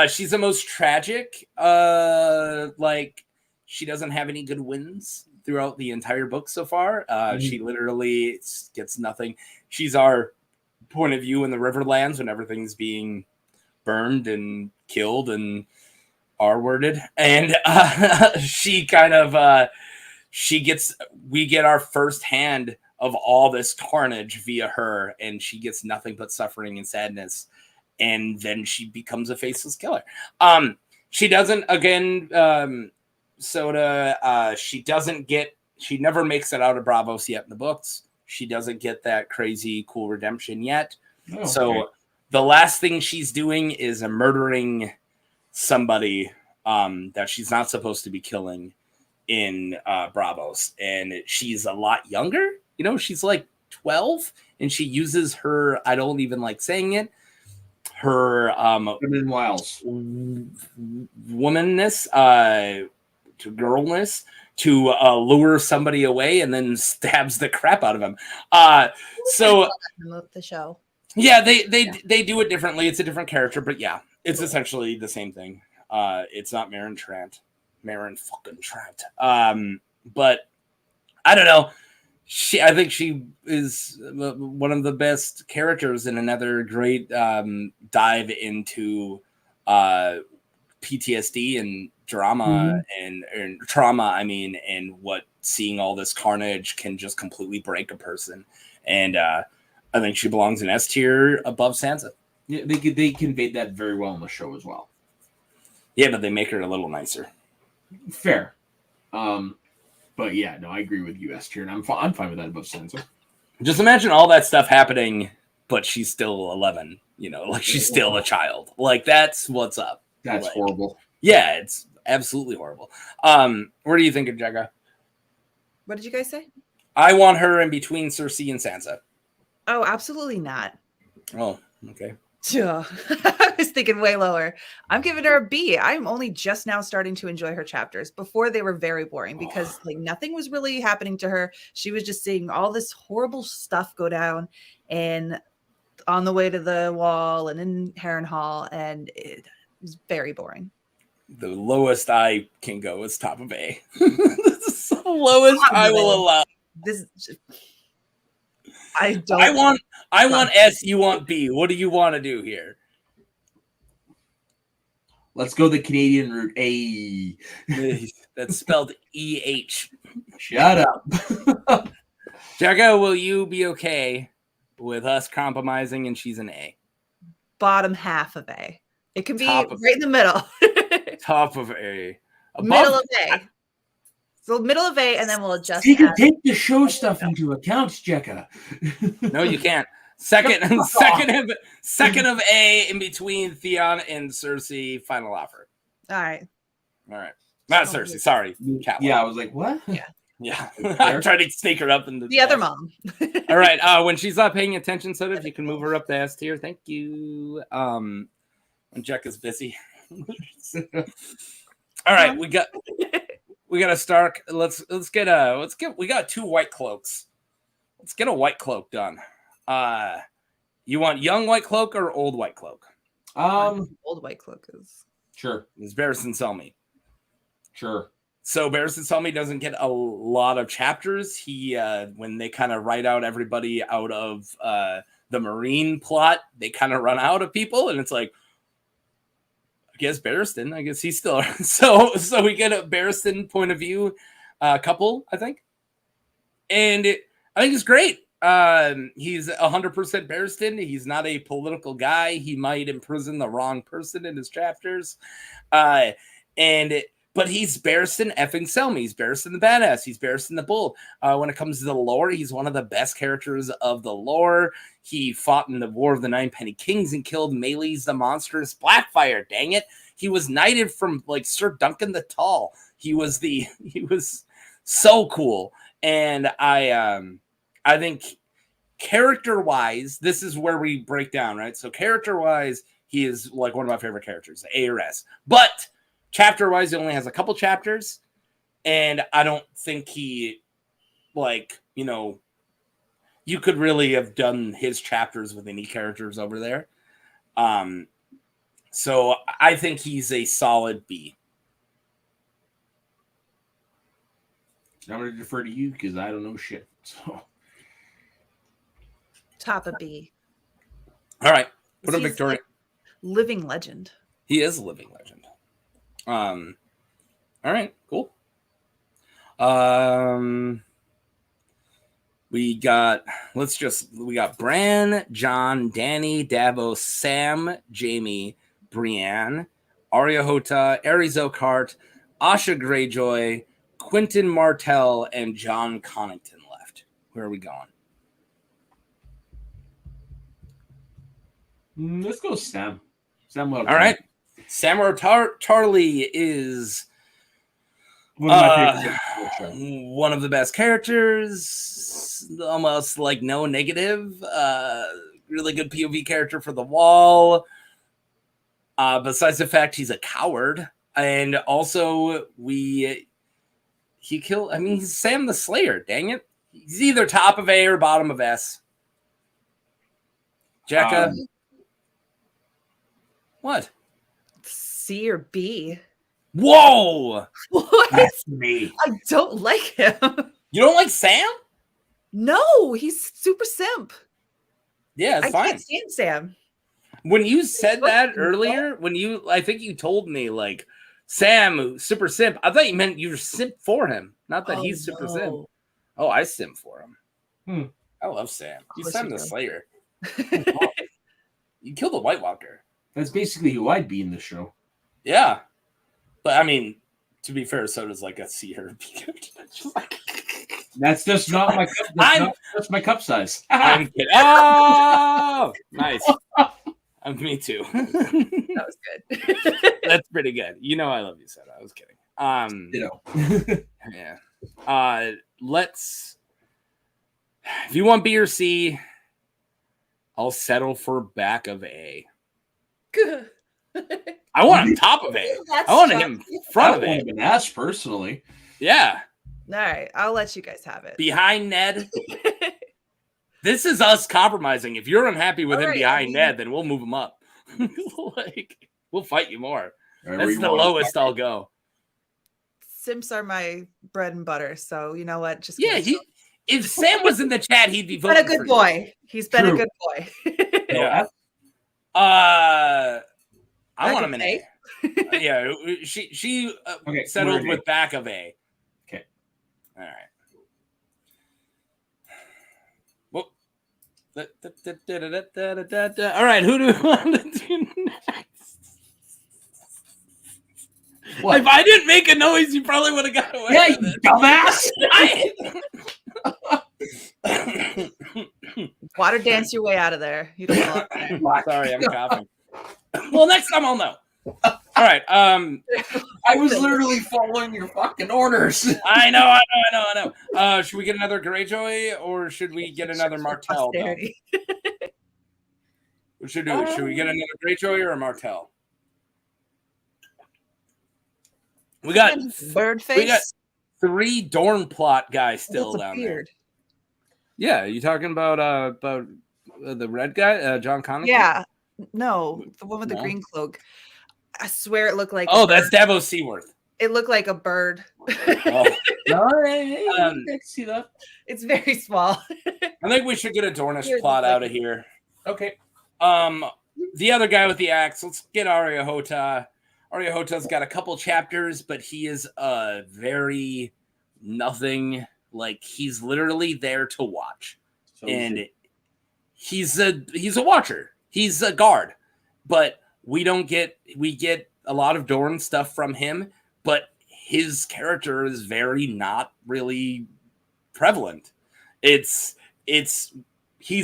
She's the most tragic. Like she doesn't have any good wins throughout the entire book so far. She literally gets nothing. She's our point of view in the Riverlands when everything's being burned and killed and R-worded. And she kind of we get our first hand of all this carnage via her, and she gets nothing but suffering and sadness, and then she becomes a faceless killer. She doesn't, again, Soda, she doesn't get She never makes it out of Braavos yet in the books. She doesn't get that crazy cool redemption yet. Oh, so the last thing she's doing is murdering somebody that she's not supposed to be killing in Braavos. And she's a lot younger. You know, she's like 12, and she uses her, I don't even like saying it, her wiles, womanness, to girlness, to lure somebody away and then stabs the crap out of him. So the show. Yeah, they do it differently. It's a different character, but yeah, it's essentially the same thing. It's not Meryn Trant. Meryn fucking Trant. But I don't know. I think she is one of the best characters in another great dive into PTSD and drama and trauma. I mean, and what seeing all this carnage can just completely break a person. And I think she belongs in S tier above Sansa. Yeah, they conveyed that very well in the show as well. Yeah, but they make her a little nicer. Fair. But yeah, no, I agree with you, S tier, and I'm fine with that above Sansa. Just imagine all that stuff happening, but she's still 11. You know, like she's still a child. Like that's what's up. That's like, horrible. Yeah, it's absolutely horrible. What do you think of Jekka? What did you guys say? I want her in between Cersei and Sansa. Oh, absolutely not. Oh, okay. Yeah. I was thinking way lower. I'm giving her a B. I'm only just now starting to enjoy her chapters. Before they were very boring because like nothing was really happening to her. She was just seeing all this horrible stuff go down and on the way to the wall and in Harrenhal, and it was very boring. The lowest I can go is top of A. This is the lowest I will allow. This I don't. I want S. You want B. What do you want to do here? Let's go the Canadian route. A. That's spelled E-H. Shut up. Jekka, will you be okay with us compromising and she's an A? Bottom half of A. It can be right in the middle. Top of A. Middle of A. So middle of A, and then we'll adjust. You can take the show stuff into account, Jekka. No, you can't. Second of A in between Theon and Cersei. Final offer. All right. Not Cersei. Sorry. Catelyn. Yeah, I was like, what? Yeah. I'm trying to sneak her up in the other mom. All right. When she's not paying attention, so if you can move her up the S tier, thank you. When Jekka's busy. All right, we got a Stark. We got 2 white cloaks. Let's get a white cloak done. You want young white cloak or old white cloak? Old white cloak is sure. It's Barristan Selmy. Sure. So Barristan Selmy doesn't get a lot of chapters. He when they kind of write out everybody out of the Marine plot, they kind of run out of people, and it's like, I guess Barristan. I guess he's still so we get a Barristan point of view couple, I think, and I think it's great. He's 100% Barristan. He's not a political guy. He might imprison the wrong person in his chapters, but he's Barristan effing Selmy. He's Barristan the badass. He's Barristan the bull. When it comes to the lore, he's one of the best characters of the lore. He fought in the War of the Nine Penny Kings and killed Meleys the monstrous Blackfire. Dang it. He was knighted from like Sir Duncan the Tall. He was so cool. And I think character-wise, this is where we break down, right? So character-wise, he is like one of my favorite characters, A or S. But chapter-wise, he only has a couple chapters, and I don't think he, you could really have done his chapters with any characters over there. So I think he's a solid B. I'm going to defer to you because I don't know shit. So. Top of B. All right. Put a Victarion. Like living legend. He is a living legend. All right, cool. We got Bran, Jon, Dany, Davos, Sam, Jaime, Brienne, Areo Hotah, Arys Oakheart, Asha Greyjoy, Quentyn Martell and Jon Connington left. Where are we going? Let's go Sam. Samwell. All right. Samwell Tarly is One of my favorite one of the best characters. Almost like no negative. Really good POV character for the Wall. Besides the fact he's a coward. And also he's Sam the Slayer, dang it. He's either top of A or bottom of S. Jekka. What? C or B. Whoa! What? That's me. I don't like him. You don't like Sam? No, he's super simp. Yeah, it's I fine. can't stand Sam. When you said that earlier, I think you told me like Sam super simp. I thought you meant you were simp for him, not that he's super simp. Oh, I simp for him. I love Sam. He's Sam the Slayer. You killed the White Walker. That's basically who I'd be in the show. Yeah, but I mean, to be fair, so does like a C or B character. That's just not my cup. That's my cup size. I'm kidding. Oh, nice. Me too. That was good. That's pretty good. You know I love you, Soda. I was kidding. Yeah. Let's. If you want B or C, I'll settle for back of A. Good. I want him top of A. I want him front of A. I want him an ass personally. Yeah. All right, I'll let you guys have it. Behind Ned. This is us compromising. If you're unhappy with him behind Ned, then we'll move him up. We'll fight you more. That's the lowest I'll go. Simps are my bread and butter, so you know what? Just if Sam was in the chat, he'd be voting. He's been a good boy. He's been a good boy. Yeah. I want him in A. Yeah, she settled with back of A. Okay. All right. Well, all right. Who do we want to do next? What? If I didn't make a noise, you probably would have got away. Yeah, you dumbass. Water dance your way out of there. You don't want Sorry, I'm coughing. Well, next time I'll know. All right. I was literally following your fucking orders. I know. Should we get another Greyjoy or should we get another Martell? What should we do? Should we get another Greyjoy or a Martell? We got Birdface. We got 3 Dorne plot guys still down there. Yeah, you talking about the red guy, Jon Connington? Yeah. No, the one with the green cloak. I swear it looked like. Oh, that's Davos Seaworth. It looked like a bird. Oh. I see that. It's very small. I think we should get a Dornish plot out of here. Okay. The other guy with the axe. Let's get Areo Hotah. Areo Hotah's got a couple chapters, but he is very nothing. Like he's literally there to watch, and he's a watcher. He's a guard, but we get a lot of Dorne stuff from him, but his character is very not really prevalent. He's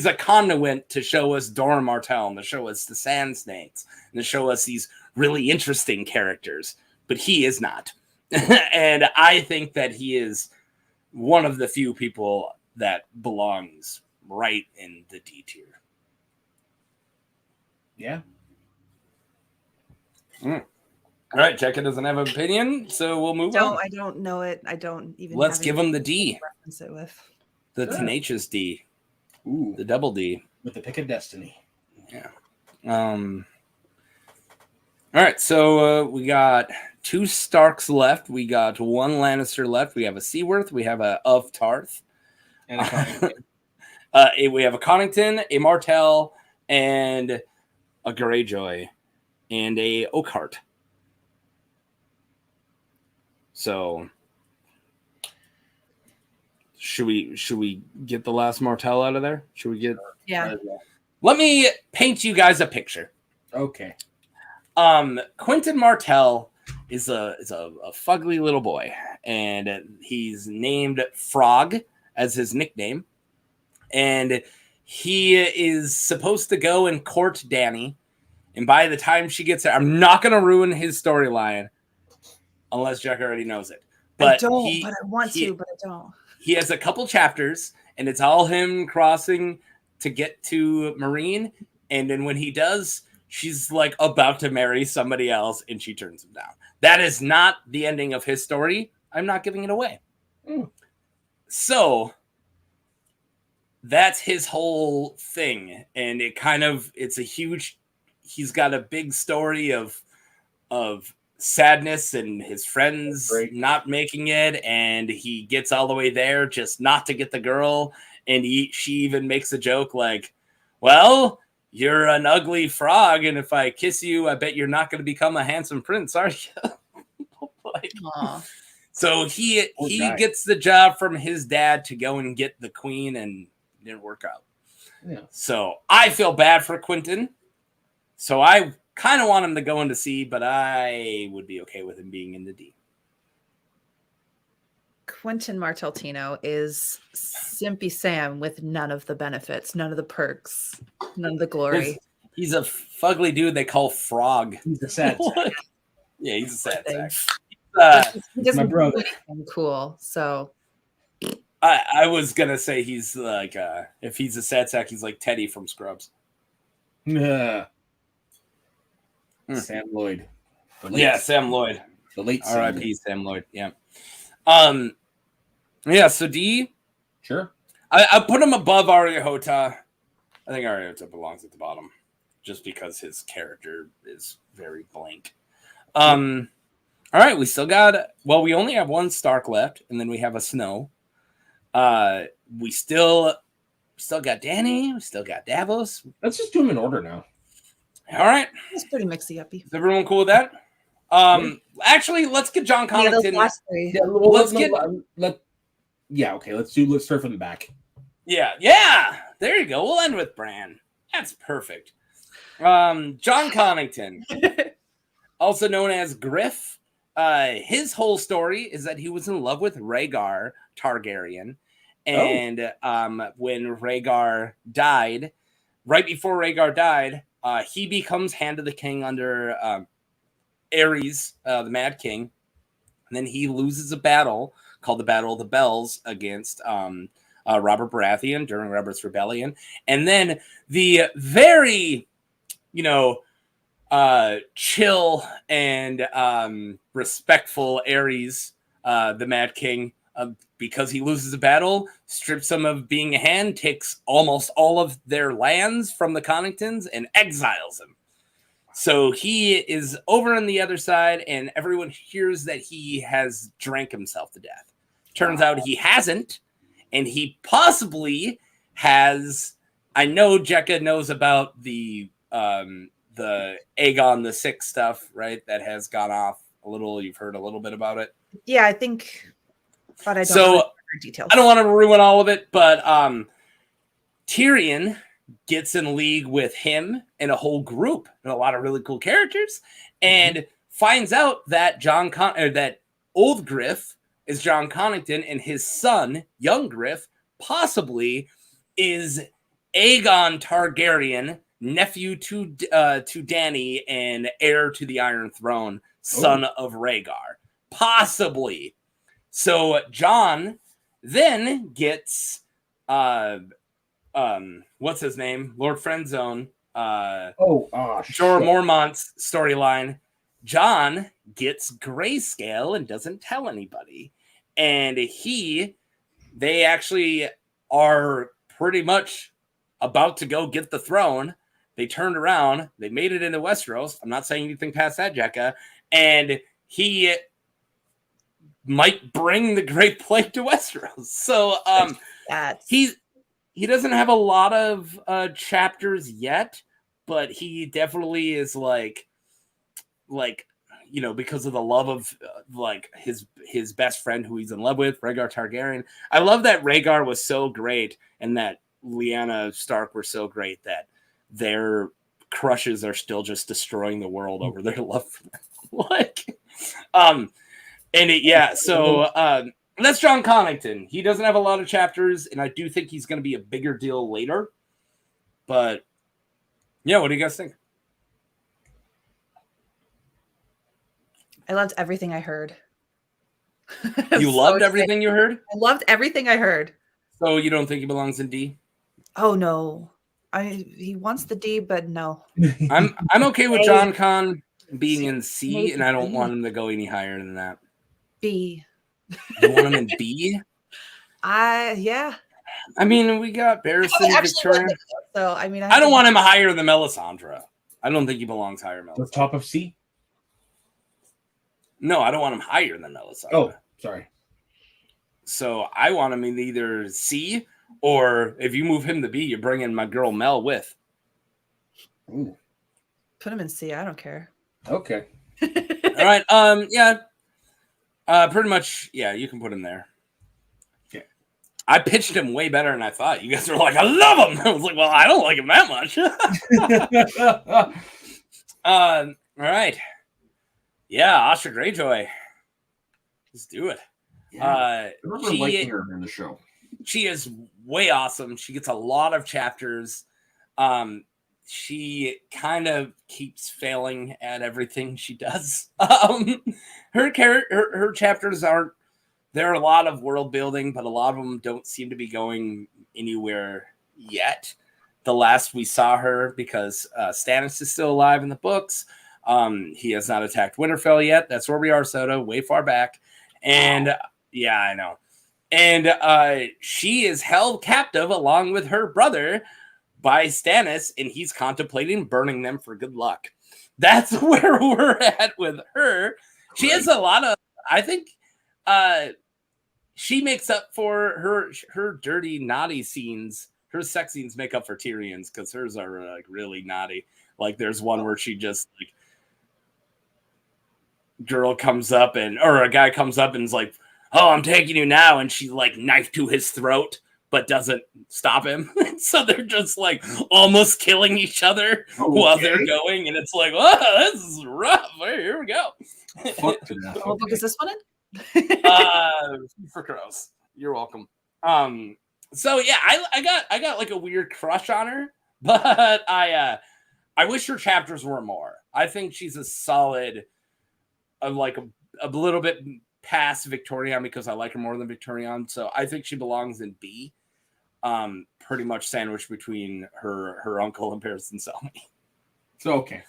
a conduit to show us Dorne Martell and to show us the Sand Snakes and to show us these really interesting characters, but he is not. And I think that he is one of the few people that belongs right in the D tier. Yeah. All right, Jekka doesn't have an opinion, so we'll move on. I don't know it. I don't even. Let's give him the D. Reference it with the tenacious D. Ooh, the double D with the pick of destiny. Yeah. All right, so we got 2 Starks left. We got 1 Lannister left. We have a Seaworth. We have a of Tarth. And a Connington. We have a Connington, a Martell, and a Greyjoy, and a Oakheart. So, should we get the last Martell out of there? Should we get? Yeah. Let me paint you guys a picture. Okay. Quentyn Martell is a fugly little boy, and he's named Frog as his nickname, and he is supposed to go and court Dany, and by the time she gets there, I'm not going to ruin his storyline unless Jack already knows it. But I don't, but I want to, but I don't. He has a couple chapters, and it's all him crossing to get to Meereen, and then when he does, she's like about to marry somebody else, and she turns him down. That is not the ending of his story. I'm not giving it away. So that's his whole thing, and it's a huge. He's got a big story of sadness and his friends not making it, and he gets all the way there just not to get the girl, and she even makes a joke like, well, you're an ugly frog, and if I kiss you, I bet you're not going to become a handsome prince, are you? So he gets the job from his dad to go and get the queen, and it didn't work out. So I feel bad for Quentyn, so I kind of want him to go into C, but I would be okay with him being in the D. Quentyn Martell is Simpy Sam with none of the benefits, none of the perks, none of the glory. He's a fugly dude they call Frog. He's a sad sack. Yeah, he's a sad sack. He doesn't do anything cool, so... I was going to say he's like, if he's a sad sack, he's like Teddy from Scrubs. Yeah. Sam Lloyd. Sam Lloyd. The late R.I.P. Sam Lloyd. Yeah. So D. Sure. I put him above Areo Hotah. I think Areo Hotah belongs at the bottom, just because his character is very blank. All right, we still got. Well, we only have one Stark left, and then we have a Snow. We still got Dany. We still got Davos. Let's just do them in order now. All right. It's pretty mixy-uppy. Is everyone cool with that? Actually, let's get Jon Connington. Let's start from the back. Yeah. There you go. We'll end with Bran. That's perfect. Jon Connington, also known as Griff. His whole story is that he was in love with Rhaegar Targaryen, and when Rhaegar died, right before Rhaegar died, he becomes Hand of the King under Aerys, the Mad King, and then he loses a battle called the Battle of the Bells against Robert Baratheon during Robert's Rebellion, and then the very, chill and respectful Aerys, the Mad King, because he loses a battle, strips him of being a hand, takes almost all of their lands from the Conningtons, and exiles him. So he is over on the other side, and everyone hears that he has drank himself to death. Turns out he hasn't, and he possibly has. I know Jekka knows about the Aegon the Sixth stuff, right? That has gone off a little. You've heard a little bit about it. Yeah, I think. But I don't know details. I don't want to ruin all of it, but Tyrion gets in league with him and a whole group and a lot of really cool characters, and finds out that that old Griff is Jon Connington, and his son, young Griff, possibly is Aegon Targaryen, nephew to Dany and heir to the Iron Throne, son of Rhaegar, possibly. So Jon then gets what's his name? Lord Friendzone. Jorah Mormont's storyline. Jon gets grayscale and doesn't tell anybody. And they actually are pretty much about to go get the throne. They turned around. They made it into Westeros. I'm not saying anything past that, Jekka. And he might bring the Great Plague to Westeros. So he doesn't have a lot of chapters yet, but he definitely is like because of the love of his best friend who he's in love with, Rhaegar Targaryen. I love that Rhaegar was so great and that Lyanna Stark were so great that their crushes are still just destroying the world over their love for them. So that's Jon Connington. He doesn't have a lot of chapters, and I do think he's going to be a bigger deal later. But yeah, what do you guys think? I loved everything I heard. You loved everything you heard? I loved everything I heard. So you don't think he belongs in D? Oh no. He wants the D, but no. I'm okay with Jon Con being in C, and I don't want him to go any higher than that. B. You want him in B? Yeah. I mean, we got Barristan and Victarion. So I mean, I don't want him higher than Melisandre. I don't think he belongs higher than Melisandre. The top of C? No, I don't want him higher than Melisandre. Oh, sorry. So I want him in either C, or if you move him to B, you bring in my girl Mel with. Ooh. Put him in C. I don't care. Okay. All right. Yeah. Pretty much. Yeah, you can put him there. Yeah. I pitched him way better than I thought. You guys were like, I love him. I was like, well, I don't like him that much. All right. Yeah, Asha Greyjoy. Let's do it. Yeah. I remember liking her in the show. She is way awesome. She gets a lot of chapters. She kind of keeps failing at everything she does. Her chapters aren't. There are a lot of world building, but a lot of them don't seem to be going anywhere yet. The last we saw her, because Stannis is still alive in the books. He has not attacked Winterfell yet. That's where we are, Soda, way far back. And yeah, I know. And she is held captive along with her brother by Stannis, and he's contemplating burning them for good luck. That's where we're at with her. She has a lot of, I think, she makes up for her dirty, naughty scenes. Her sex scenes make up for Tyrion's, because hers are like really naughty. Like there's one where she just like, girl comes up or a guy comes up and is like, oh, I'm taking you now. And she like knife to his throat, but doesn't stop him. So they're just like almost killing each other while they're going. And it's like, oh, this is rough. Here we go. What book is this one in? For Crows. You're welcome. So yeah, I got like a weird crush on her, but I wish her chapters were more. I think she's a solid, like a little bit past Victarion, because I like her more than Victarion. So I think she belongs in B. Pretty much sandwiched between her uncle and Barristan Selmy. So okay.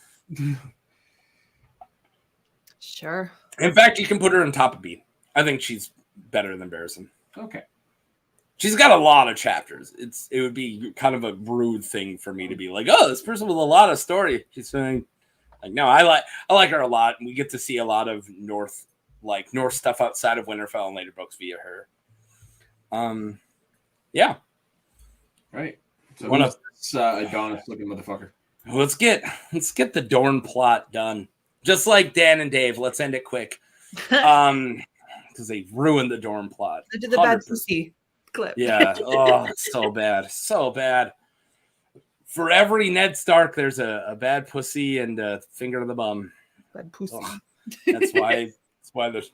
Sure. In fact, you can put her on top of B. I think she's better than Barristan. Okay. She's got a lot of chapters. It would be kind of a rude thing for me to be like, oh, this person with a lot of story. She's saying, like, no, I like her a lot, and we get to see a lot of North stuff outside of Winterfell and later books via her. Yeah. Right. So who's Adonis looking motherfucker? Let's get the Dorne plot done. Just like Dan and Dave, let's end it quick. Because they ruined the Dorne plot. They did the 100%. Bad pussy clip. Yeah. Oh, so bad. So bad. For every Ned Stark, there's a bad pussy and a finger to the bum. Bad pussy. Oh, that's why the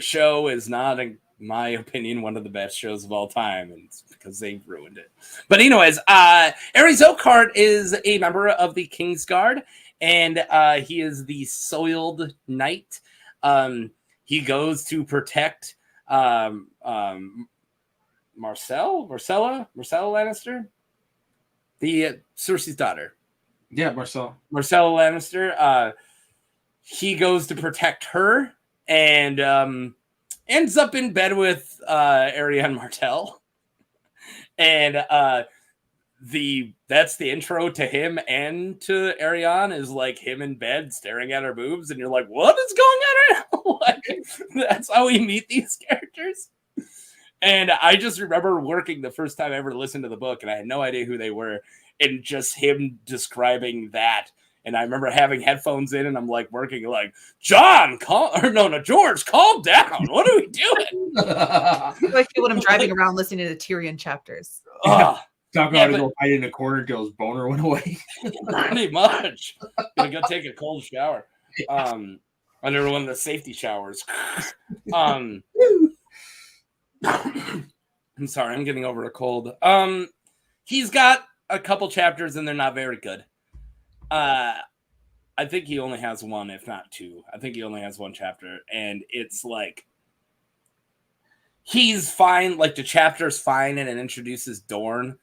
show is not, in my opinion, one of the best shows of all time, and it's because they ruined it. But anyways, Arys Oakheart is a member of the Kingsguard, and he is the Soiled Knight. He goes to protect Marcella Lannister, the Cersei's daughter. Yeah, Marcella Lannister. He goes to protect her and ends up in bed with Arianne Martell. And that's the intro to him and to Arianne, is like him in bed staring at her boobs, and you're like, what is going on right now? Like, that's how we meet these characters. And I just remember working the first time I ever listened to the book, and I had no idea who they were, and just him describing that. And I remember having headphones in, and I'm like working, like, George, calm down. What are we doing? I feel when I'm driving around listening to the Tyrion chapters. Talking about to go hide in a corner until his boner went away. Pretty much. Gonna go take a cold shower. under one of the safety showers. I'm sorry, I'm getting over a cold. He's got a couple chapters and they're not very good. I think he only has one, if not two. I think he only has one chapter, and it's like he's fine. Like the chapter's fine, and it introduces Dorne.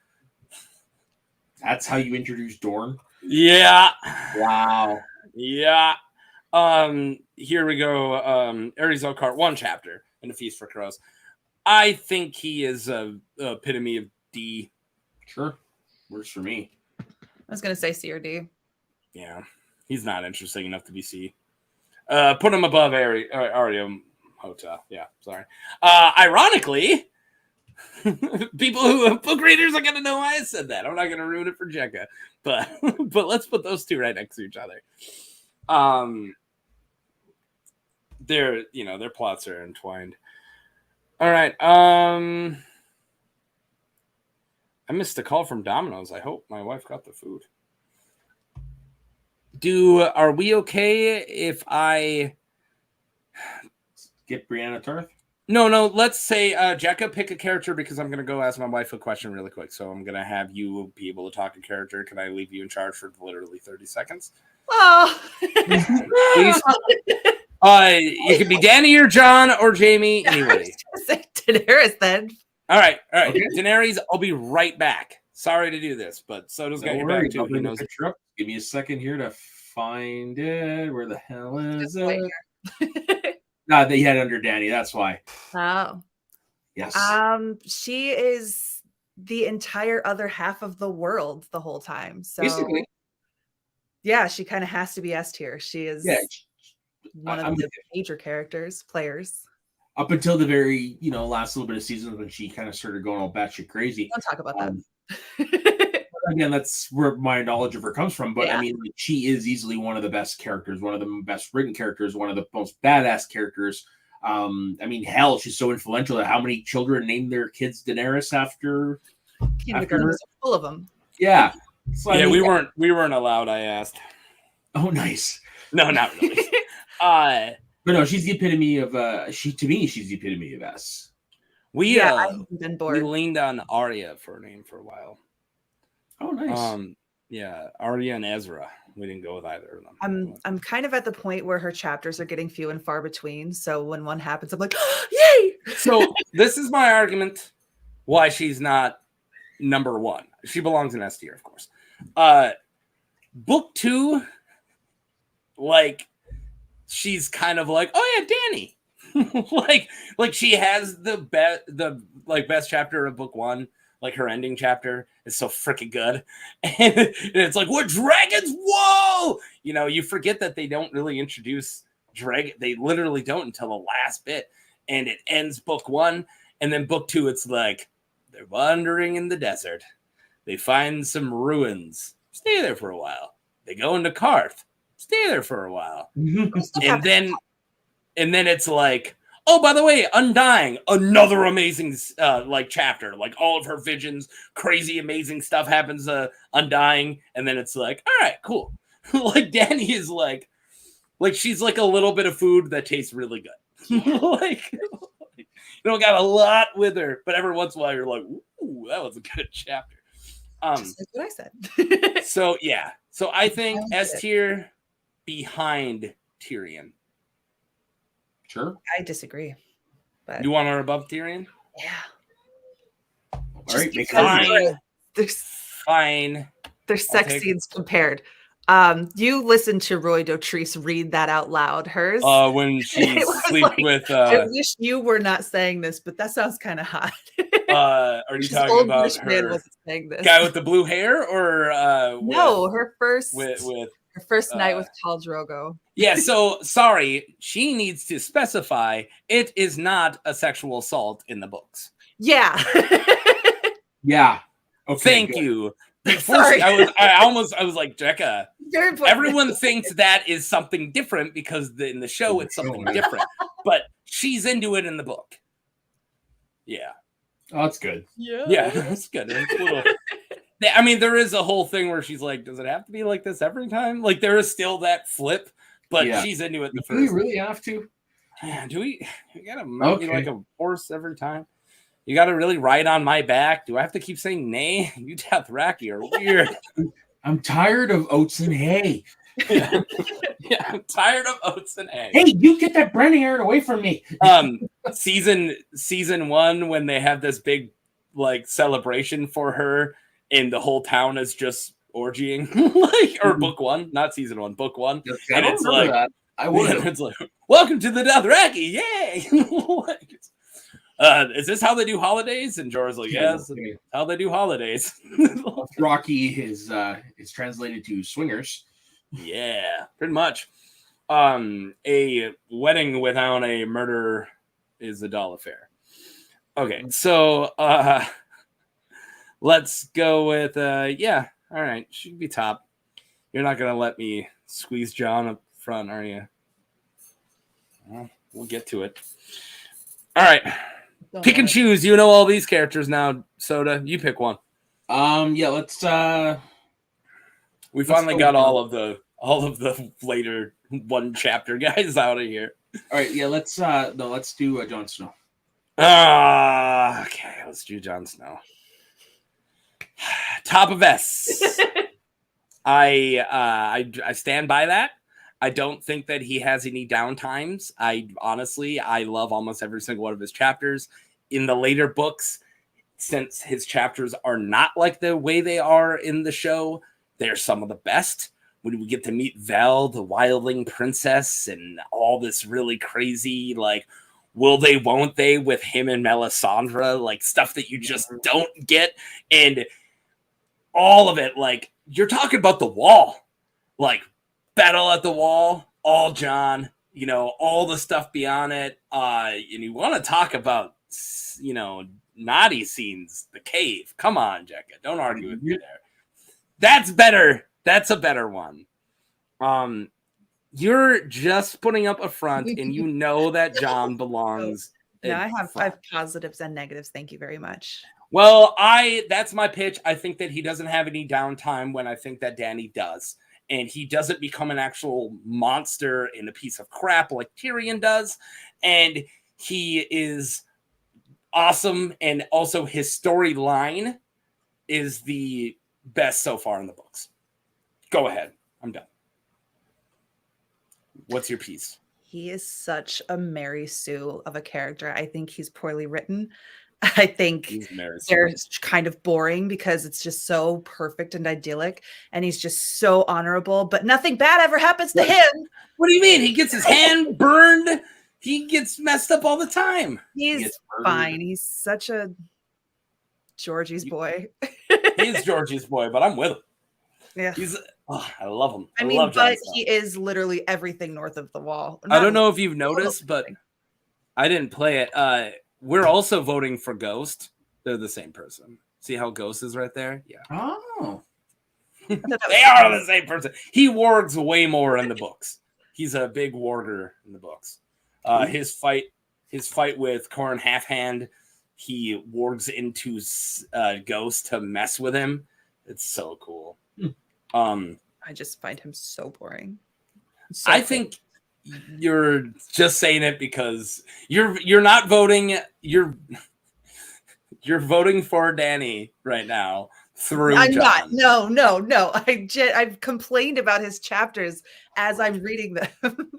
That's how you introduce Dorne? Yeah. Wow. Yeah. Here we go. Arys Oakheart, one chapter in A Feast for Crows. I think he is a epitome of D. Sure. Works for me. I was going to say C or D. Yeah. He's not interesting enough to be C. Put him above Areo Hotah. Yeah, sorry. Ironically, people who book readers are going to know why I said that. I'm not going to ruin it for Jekka. But let's put those two right next to each other. Their plots are entwined. All right. I missed a call from Domino's. I hope my wife got the food. Are we okay if I get Brienne of Tarth? No. Let's say Jekka, pick a character because I'm going to go ask my wife a question really quick. So I'm going to have you be able to talk to character. Can I leave you in charge for literally 30 seconds? Oh. Please. It could be Danny or John or Jamie. Anyway. Say Daenerys then. All right. Okay. Daenerys, I'll be right back. Sorry to do this, but so does get your back too. He knows. Give me a second here to find it. Where the hell is it? No, they had under Danny. That's why. Oh. Yes. She is the entire other half of the world the whole time. So basically, yeah, she kind of has to be S tier. She is one of the major players. Up until the very, last little bit of seasons when she kind of started going all batshit crazy. Don't talk about that. Again, that's where my knowledge of her comes from. But yeah. I mean, she is easily one of the best characters, one of the best written characters, one of the most badass characters. I mean, hell, she's so influential that how many children named their kids Daenerys after her? Full of them. Yeah. So, yeah, we weren't allowed. I asked. Oh, nice. No, not really. But no, she's the epitome of she's the epitome of S. We leaned on Arya for a name for a while. Oh, nice. Yeah, Arya and Ezra. We didn't go with either of them. I'm kind of at the point where her chapters are getting few and far between. So when one happens, I'm like, yay! So this is my argument why she's not number one. She belongs in S tier, of course. Book 2, she's kind of like, oh yeah, Danny. like she has the best chapter of book 1. Like her ending chapter is so freaking good. And it's like, we're dragons. Whoa. You forget that they don't really introduce dragon. They literally don't until the last bit. And it ends book 1. And then book 2, it's like, they're wandering in the desert. They find some ruins. Stay there for a while. They go into Karth. Stay there for a while. and then it's like, oh, by the way, Undying, another amazing chapter. Like all of her visions, crazy, amazing stuff happens Undying. And then it's like, all right, cool. Like Danny is like she's like a little bit of food that tastes really good. You don't got a lot with her, but every once in a while you're like, ooh, that was a good chapter. Just like what I said. So yeah. So I think S tier behind Tyrion. Sure. I disagree. But you want her above Tyrion? Yeah. All right. Fine. There's sex scenes compared. You listen to Roy Dotrice read that out loud. Hers. When she sleeps with. I wish you were not saying this, but that sounds kind of hot. Are you talking about her guy with the blue hair, or no? Her first with her first night with Khal Drogo. Yeah. So sorry, she needs to specify it is not a sexual assault in the books. Yeah. Yeah. Okay. Thank you. Sorry. I was like, Jekka, everyone thinks that is something different because in the show it's something different, but she's into it in the book. Yeah. Oh, that's good. Yeah, that's good. I mean, there is a whole thing where she's like, does it have to be like this every time? Like, there is still that flip but she's into it the first. Do we really have to? Yeah, do we? You gotta mount me like a horse every time. You gotta really ride on my back. Do I have to keep saying nay? You Dothraki are weird. I'm tired of oats and hay. Yeah, I'm tired of oats and hay. Hey, you get that Brennan Aaron away from me. Season 1, when they have this big like celebration for her, and the whole town is just orgying, like, or book 1, not season 1, book 1, and it's like that. It's like, welcome to the Dothraki, yay! Is this how they do holidays? And Jorah's like, yes, how they do holidays. Rocky is translated to swingers. Yeah, pretty much. A wedding without a murder is a doll affair. Okay, so let's go with yeah. All right, she can be top. You're not gonna let me squeeze Jon up front, are you? Well, we'll get to it. All right. Pick and choose. You know all these characters now, Soda. You pick one. Yeah, let's we finally got all of the later one chapter guys out of here. All right, yeah, let's do Jon Snow. Okay, let's do Jon Snow. Top of S. I stand by that. I don't think that he has any downtimes. I love almost every single one of his chapters. In the later books, since his chapters are not like the way they are in the show, they're some of the best. When we get to meet Vel, the wildling princess, and all this really crazy, like, will they, won't they, with him and Melisandre, like, stuff that you just don't get. And all of it, like, you're talking about the wall. Like, battle at the wall, all Jon, you know, all the stuff beyond it. And you want to talk about, you know, naughty scenes, the cave. Come on, Jekka. Don't argue with me there. That's better. That's a better one. You're just putting up a front, and you know that Jon belongs. No, I have positives and negatives. Thank you very much. Well, that's my pitch. I think that he doesn't have any downtime when I think that Dany does. And he doesn't become an actual monster and a piece of crap like Tyrion does. And he is awesome. And also his storyline is the best so far in the books. Go ahead. I'm done. What's your piece? He is such a Mary Sue of a character. I think he's poorly written. I think they're kind of boring because it's just so perfect and idyllic, and he's just so honorable, but nothing bad ever happens to him. What do you mean? He gets his hand burned. He gets messed up all the time. He's fine. He's such a Georgie's boy. He's Georgie's boy, but I'm with him. Yeah. I love him. I mean, but he is literally everything north of the wall. I don't know if you've noticed, but I didn't play it. We're also voting for Ghost. They're the same person. See how Ghost is right there? Yeah. Oh. They are the same person. He wargs way more in the books. He's a big warger in the books. His fight with Corrin Halfhand, he wargs into Ghost to mess with him. It's so cool. I just find him so boring. I think you're just saying it because you're not voting. You're voting for Dany right now through I'm Jon. not. No. I've complained about his chapters as I'm reading them.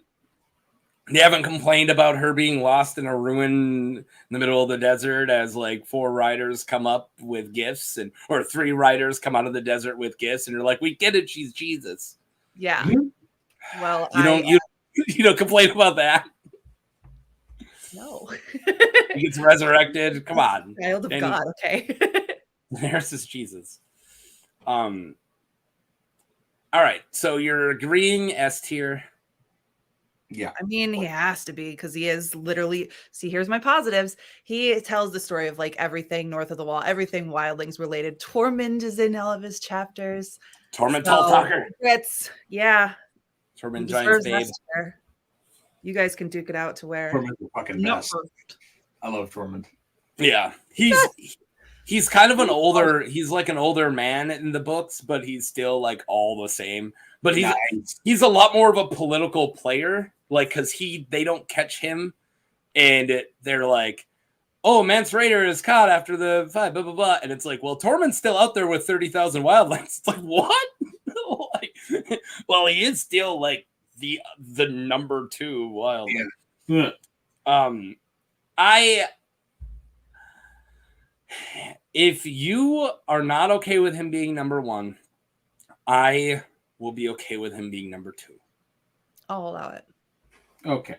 They haven't complained about her being lost in a ruin in the middle of the desert as like 4 riders come up with gifts or 3 riders come out of the desert with gifts, and you're like, we get it, she's Jesus. Yeah. Well, you don't complain about that. No. He gets resurrected. Come on. Child of God, okay. There's is Jesus. All right. So you're agreeing S tier. Yeah. I mean, he has to be because he is literally, see, here's my positives. He tells the story of like everything north of the wall, everything wildlings related. Tormund is in all of his chapters. Tormund Tall Talker. Yeah. Tormund Giant's babe. You guys can duke it out to where. Tormund's the fucking best. I love Tormund. Yeah. He's kind of he's like an older man in the books, but he's still like all the same. But he's a lot more of a political player, like because they don't catch him, and they're like, "Oh, Mance Rayder is caught after the fight," blah blah blah, and it's like, "Well, Tormund's still out there with 30,000 wildlings." It's like, what? Like, well, he is still like the number 2 wildling. Yeah. If you are not okay with him being number 1, I will be okay with him being number 2. I'll allow it. Okay.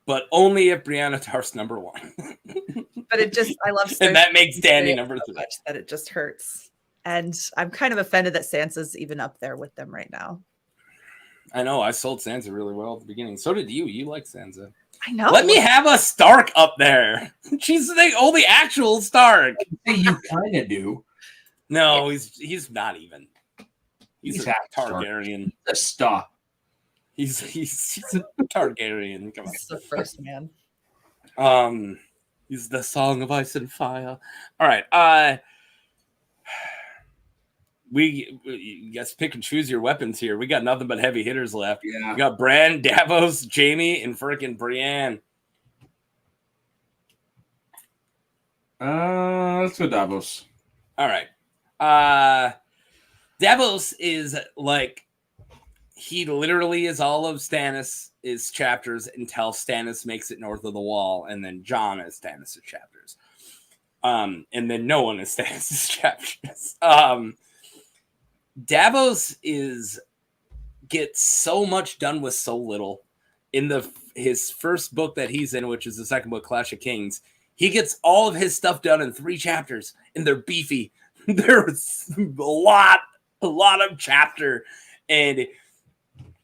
But only if Brienne of Tarth's number 1. But I love Cersei and that makes Dany number 3. So much that it just hurts. And I'm kind of offended that Sansa's even up there with them right now. I know. I sold Sansa really well at the beginning. So did you. You like Sansa. I know. Let me have a Stark up there. She's the only actual Stark. You kind of do. No, he's not even. He's a Targaryen. A stop. He's a Targaryen. Come on. He's the first man. He's the Song of Ice and Fire. All right. You guys pick and choose your weapons here. We got nothing but heavy hitters left. Yeah. We got Bran, Davos, Jaime, and freaking Brienne. Let's go Davos. All right. Davos is like, he literally is all of Stannis' chapters until Stannis makes it north of the wall, and then Jon is Stannis' chapters. And then no one is Stannis' chapters. Davos gets so much done with so little. In his first book that he's in, which is the second book, Clash of Kings, he gets all of his stuff done in 3 chapters, and they're beefy. There's a lot of chapter, and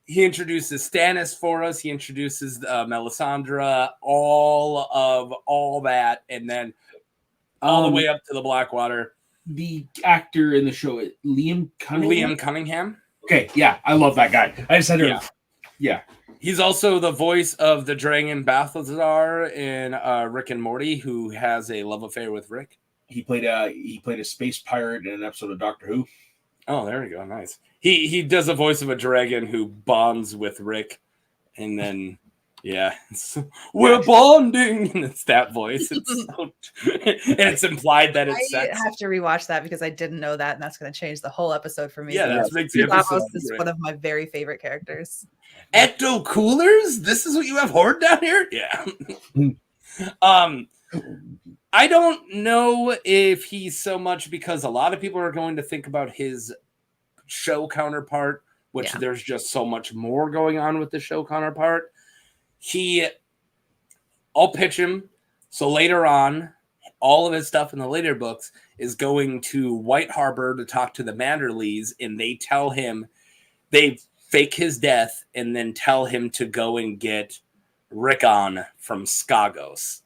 he introduces Stannis for us. He introduces Melisandre, all that, and then all the way up to the Blackwater. The actor in the show, Liam Cunningham. Okay, yeah, I love that guy. I just had to. Yeah. He's also the voice of the dragon Balthazar in Rick and Morty, who has a love affair with Rick. He played a space pirate in an episode of Doctor Who. Oh, there we go. Nice. He does the voice of a dragon who bonds with Rick, and then we're bonding, and it's that voice. And it's implied that it's sex. I have to rewatch that because I didn't know that, and that's going to change the whole episode for me. Yeah, that makes the episode. Davos is one of my very favorite characters. Ecto coolers? This is what you have hoard down here? Yeah. I don't know if he's so much, because a lot of people are going to think about his show counterpart, which there's just so much more going on with the show counterpart. I'll pitch him. So later on, all of his stuff in the later books is going to White Harbor to talk to the Manderleys, and they tell him, they fake his death and then tell him to go and get Rickon from Skagos.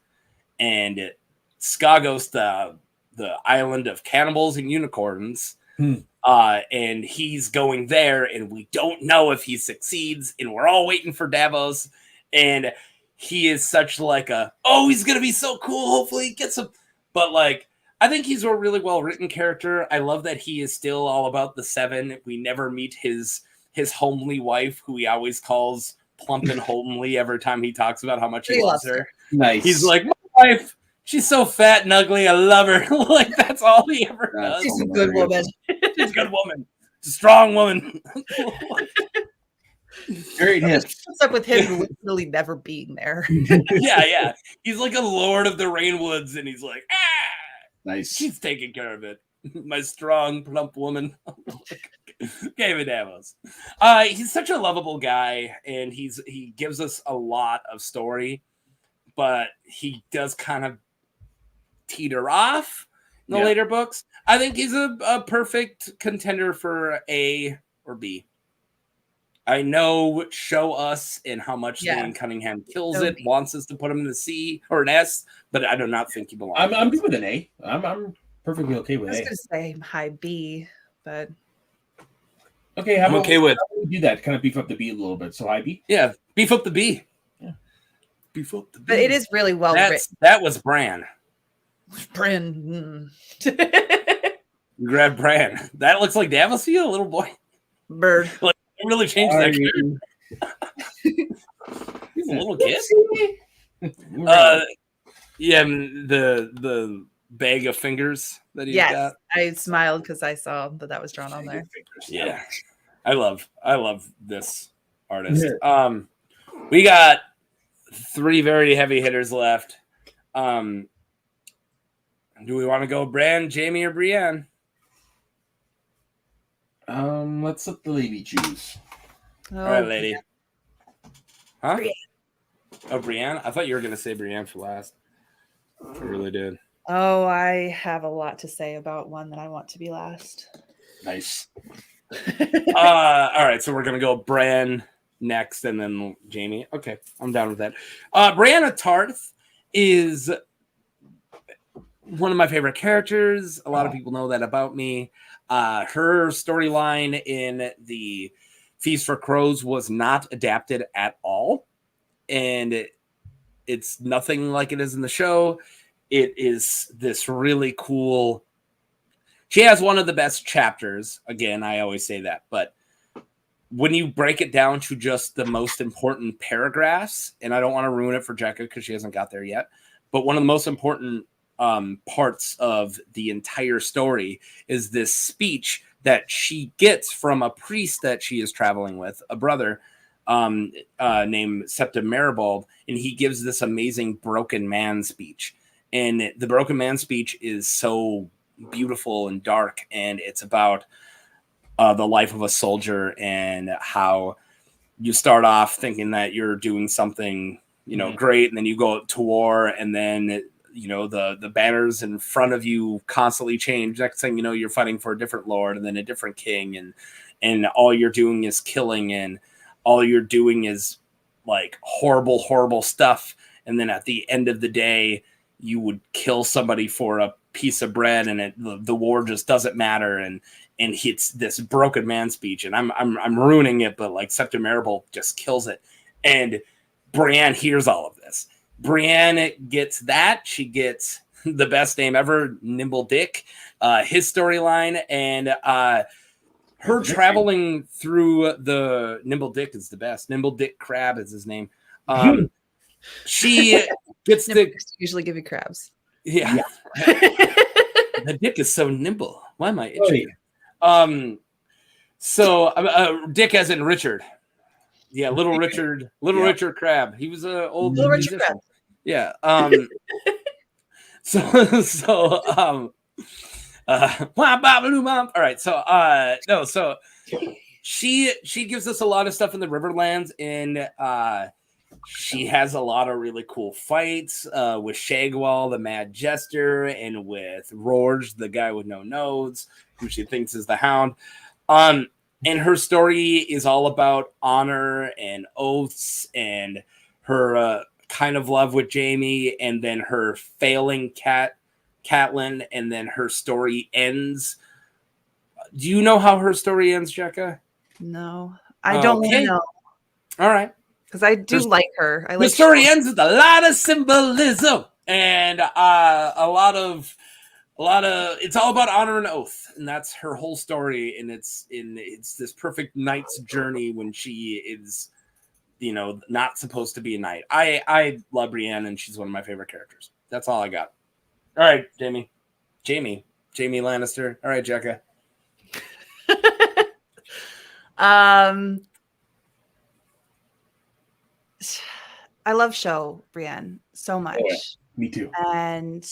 And Skagos, the island of cannibals and unicorns. And he's going there, and we don't know if he succeeds, and we're all waiting for Davos. And he is such like he's going to be so cool. Hopefully he gets him. But like, I think he's a really well-written character. I love that he is still all about the 7. We never meet his homely wife, who he always calls plump and homely every time he talks about how much he loves her. Nice. He's like, my wife, she's so fat and ugly. I love her. Like, that's all he ever does. She's a good woman. She's a good woman. She's a strong woman. Great hit. What's up with him literally never being there? Yeah. He's like a lord of the Rainwoods, and he's like, nice. She's taking care of it. My strong, plump woman. David Davos. He's such a lovable guy, and he gives us a lot of story, but he does kind of teeter off in the later books. I think he's a perfect contender for A or B. I know Show Us and how much Liam Cunningham kills it, wants us to put him in the C or an S, but I do not think he belongs. I'm good with an A. I'm perfectly okay with A. I was going to say high B, but okay, I'm okay with. How do we do that? Kind of beef up the B a little bit. So high B. Yeah, beef up the B. Yeah, beef up the B. But it is really well written. That was Bran. Bran. You grab Bran. That looks like Davos, you little boy. Bird. Like, it really changed that character. He's a little kid. Yeah, the bag of fingers that he's got. I smiled because I saw that was drawn on there. Yeah, I love this artist. We got 3 very heavy hitters left. Do we want to go Bran, Jaime, or Brienne? Let's let the lady choose. All right, lady. Huh? Brienne. Oh, Brienne? I thought you were going to say Brienne for last. I really did. Oh, I have a lot to say about one that I want to be last. Nice. All right, so we're going to go Bran next and then Jaime. Okay, I'm down with that. Brienne of Tarth is one of my favorite characters. A lot of people know that about me. Her storyline in the Feast for Crows was not adapted at all. And it's nothing like it is in the show. It is this really cool. She has one of the best chapters. Again, I always say that. But when you break it down to just the most important paragraphs, and I don't want to ruin it for Jekka because she hasn't got there yet, but one of the most important parts of the entire story is this speech that she gets from a priest that she is traveling with, a brother named Septim Maribald, and he gives this amazing broken man speech. And the broken man speech is so beautiful and dark, and it's about the life of a soldier and how you start off thinking that you're doing something, great, and then you go to war, and then the banners in front of you constantly change. Next thing you know, you're fighting for a different lord and then a different king, and all you're doing is killing, and all you're doing is like horrible stuff. And then at the end of the day, you would kill somebody for a piece of bread, and the war just doesn't matter. And it's this broken man speech, and I'm ruining it, but like Septim Maribald just kills it. And Brienne hears all of this. Brienne gets that. She gets the best name ever, Nimble Dick, his storyline, and her traveling through the Nimble Dick is the best. Nimble Dick Crab is his name. She gets the usually give you crabs. Yeah. The dick is so nimble. Why am I itching? So Dick as in Richard. Yeah, Little Richard Crab. He was an old Little musician. Richard Crab. Yeah. All right. So she gives us a lot of stuff in the Riverlands, and she has a lot of really cool fights with Shagwall, the Mad Jester, and with Rorge, the guy with no nose, who she thinks is the Hound. And her story is all about honor and oaths, and her kind of love with Jaime, and then her failing Catelyn, and then her story ends. Do you know how her story ends, Jekka? No, I don't want to know. All right. Because I do like her. The story ends with a lot of symbolism and a lot of it's all about honor and oath, and that's her whole story. And it's this perfect knight's journey when she is, not supposed to be a knight. I love Brienne, and she's one of my favorite characters. That's all I got. All right, Jaime Lannister. All right, Jekka. I love Brienne so much. Yeah, me too. And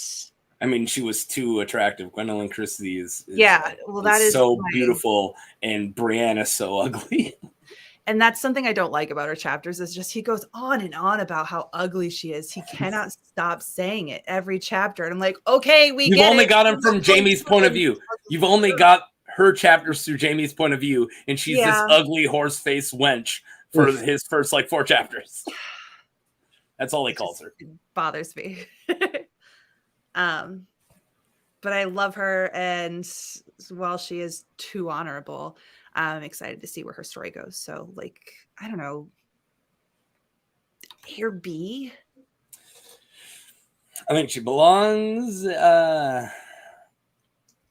I mean, she was too attractive. Gwendolyn Christie is that is so beautiful, and Brienne is so ugly. And that's something I don't like about her chapters, is just he goes on and on about how ugly she is. He cannot stop saying it every chapter. And I'm like, okay, You've only got him from Jaime's point of view. You've only got her chapters through Jaime's point of view, and she's this ugly horse-faced wench for his first 4 chapters. That's all he calls her. It bothers me. But I love her, and while she is too honorable, I'm excited to see where her story goes. So, I don't know. Here B. I think she belongs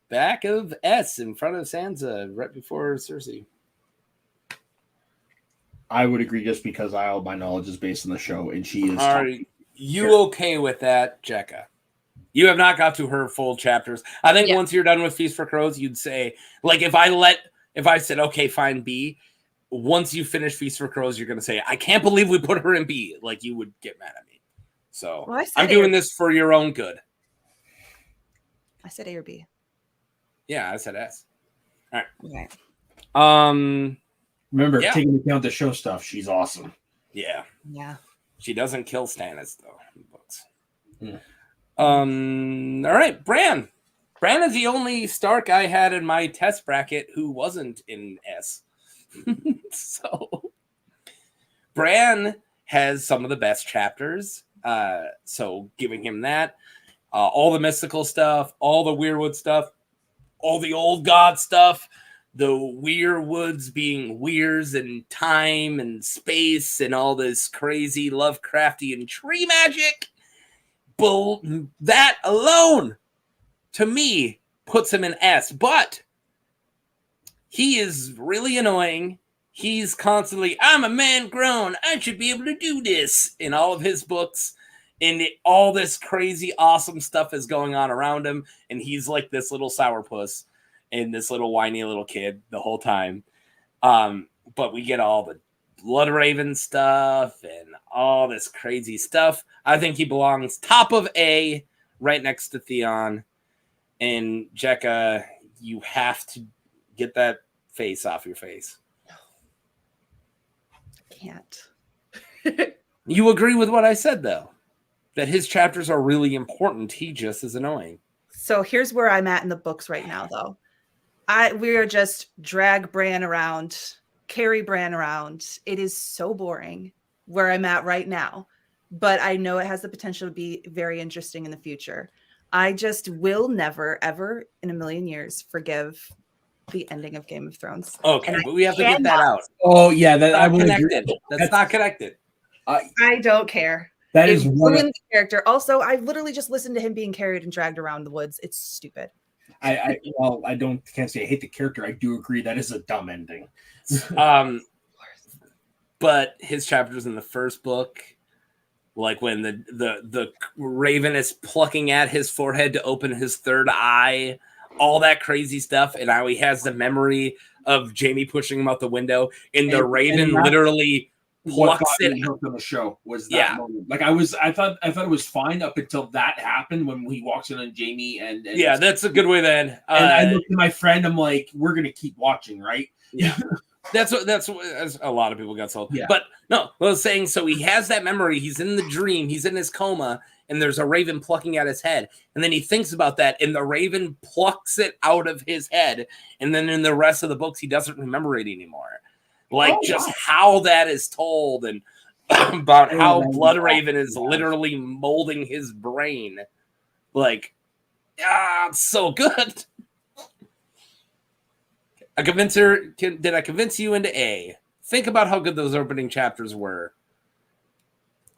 back of S in front of Sansa, right before Cersei. I would agree just because all my knowledge is based on the show, and she is. Are you okay with that, Jekka? You have not got to her full chapters. I think once you're done with Feast for Crows, you'd say, like, if I said, okay, fine, B, once you finish Feast for Crows, you're going to say, I can't believe we put her in B. Like, you would get mad at me. So I'm doing this for your own good. I said A or B. Yeah, I said S. All right. Okay. Remember, taking into account the show stuff, she's awesome. Yeah. She doesn't kill Stannis, though, in the books. Yeah. All right, Bran. Bran is the only Stark I had in my test bracket who wasn't in S. So Bran has some of the best chapters. So giving him that, all the mystical stuff, all the Weirwood stuff, all the old god stuff, the Weirwoods being weirs and time and space and all this crazy Lovecraftian tree magic. That alone, to me, puts him in S. But he is really annoying. He's constantly, I'm a man grown. I should be able to do this in all of his books. And all this crazy, awesome stuff is going on around him. And he's like this little sourpuss and this little whiny little kid the whole time. But we get all the Bloodraven stuff and all this crazy stuff. I think he belongs top of A, right next to Theon. And Jekka, you have to get that face off your face. I can't. You agree with what I said, though? That his chapters are really important. He just is annoying. So here's where I'm at in the books right now, though. We are just drag Bran around, carry Bran around. It is so boring where I'm at right now. But I know it has the potential to be very interesting in the future. I just will never, ever in a million years forgive the ending of Game of Thrones. Okay, but we have to get that out. Oh, yeah. That's not connected. That's not connected. I don't care. That is ruined the character. Also, I literally just listened to him being carried and dragged around the woods. It's stupid. I can't say I hate the character. I do agree that is a dumb ending. But his chapters in the first book, like when the raven is plucking at his forehead to open his third eye, all that crazy stuff, and how he has the memory of Jaime pushing him out the window, and the raven literally plucks it out on the show. Was that moment? Like I thought it was fine up until that happened when he walks in on Jaime and yeah, that's a good way then. And I looked at my friend. I'm like, we're gonna keep watching, right? Yeah. That's what a lot of people got sold. Yeah. But no, I was saying, so he has that memory. He's in the dream. He's in his coma, and there's a raven plucking at his head. And then he thinks about that, and the raven plucks it out of his head. And then in the rest of the books, he doesn't remember it anymore. Like how that is told, and about how Bloodraven is literally molding his brain. Like, it's so good. Did I convince you into A? Think about how good those opening chapters were.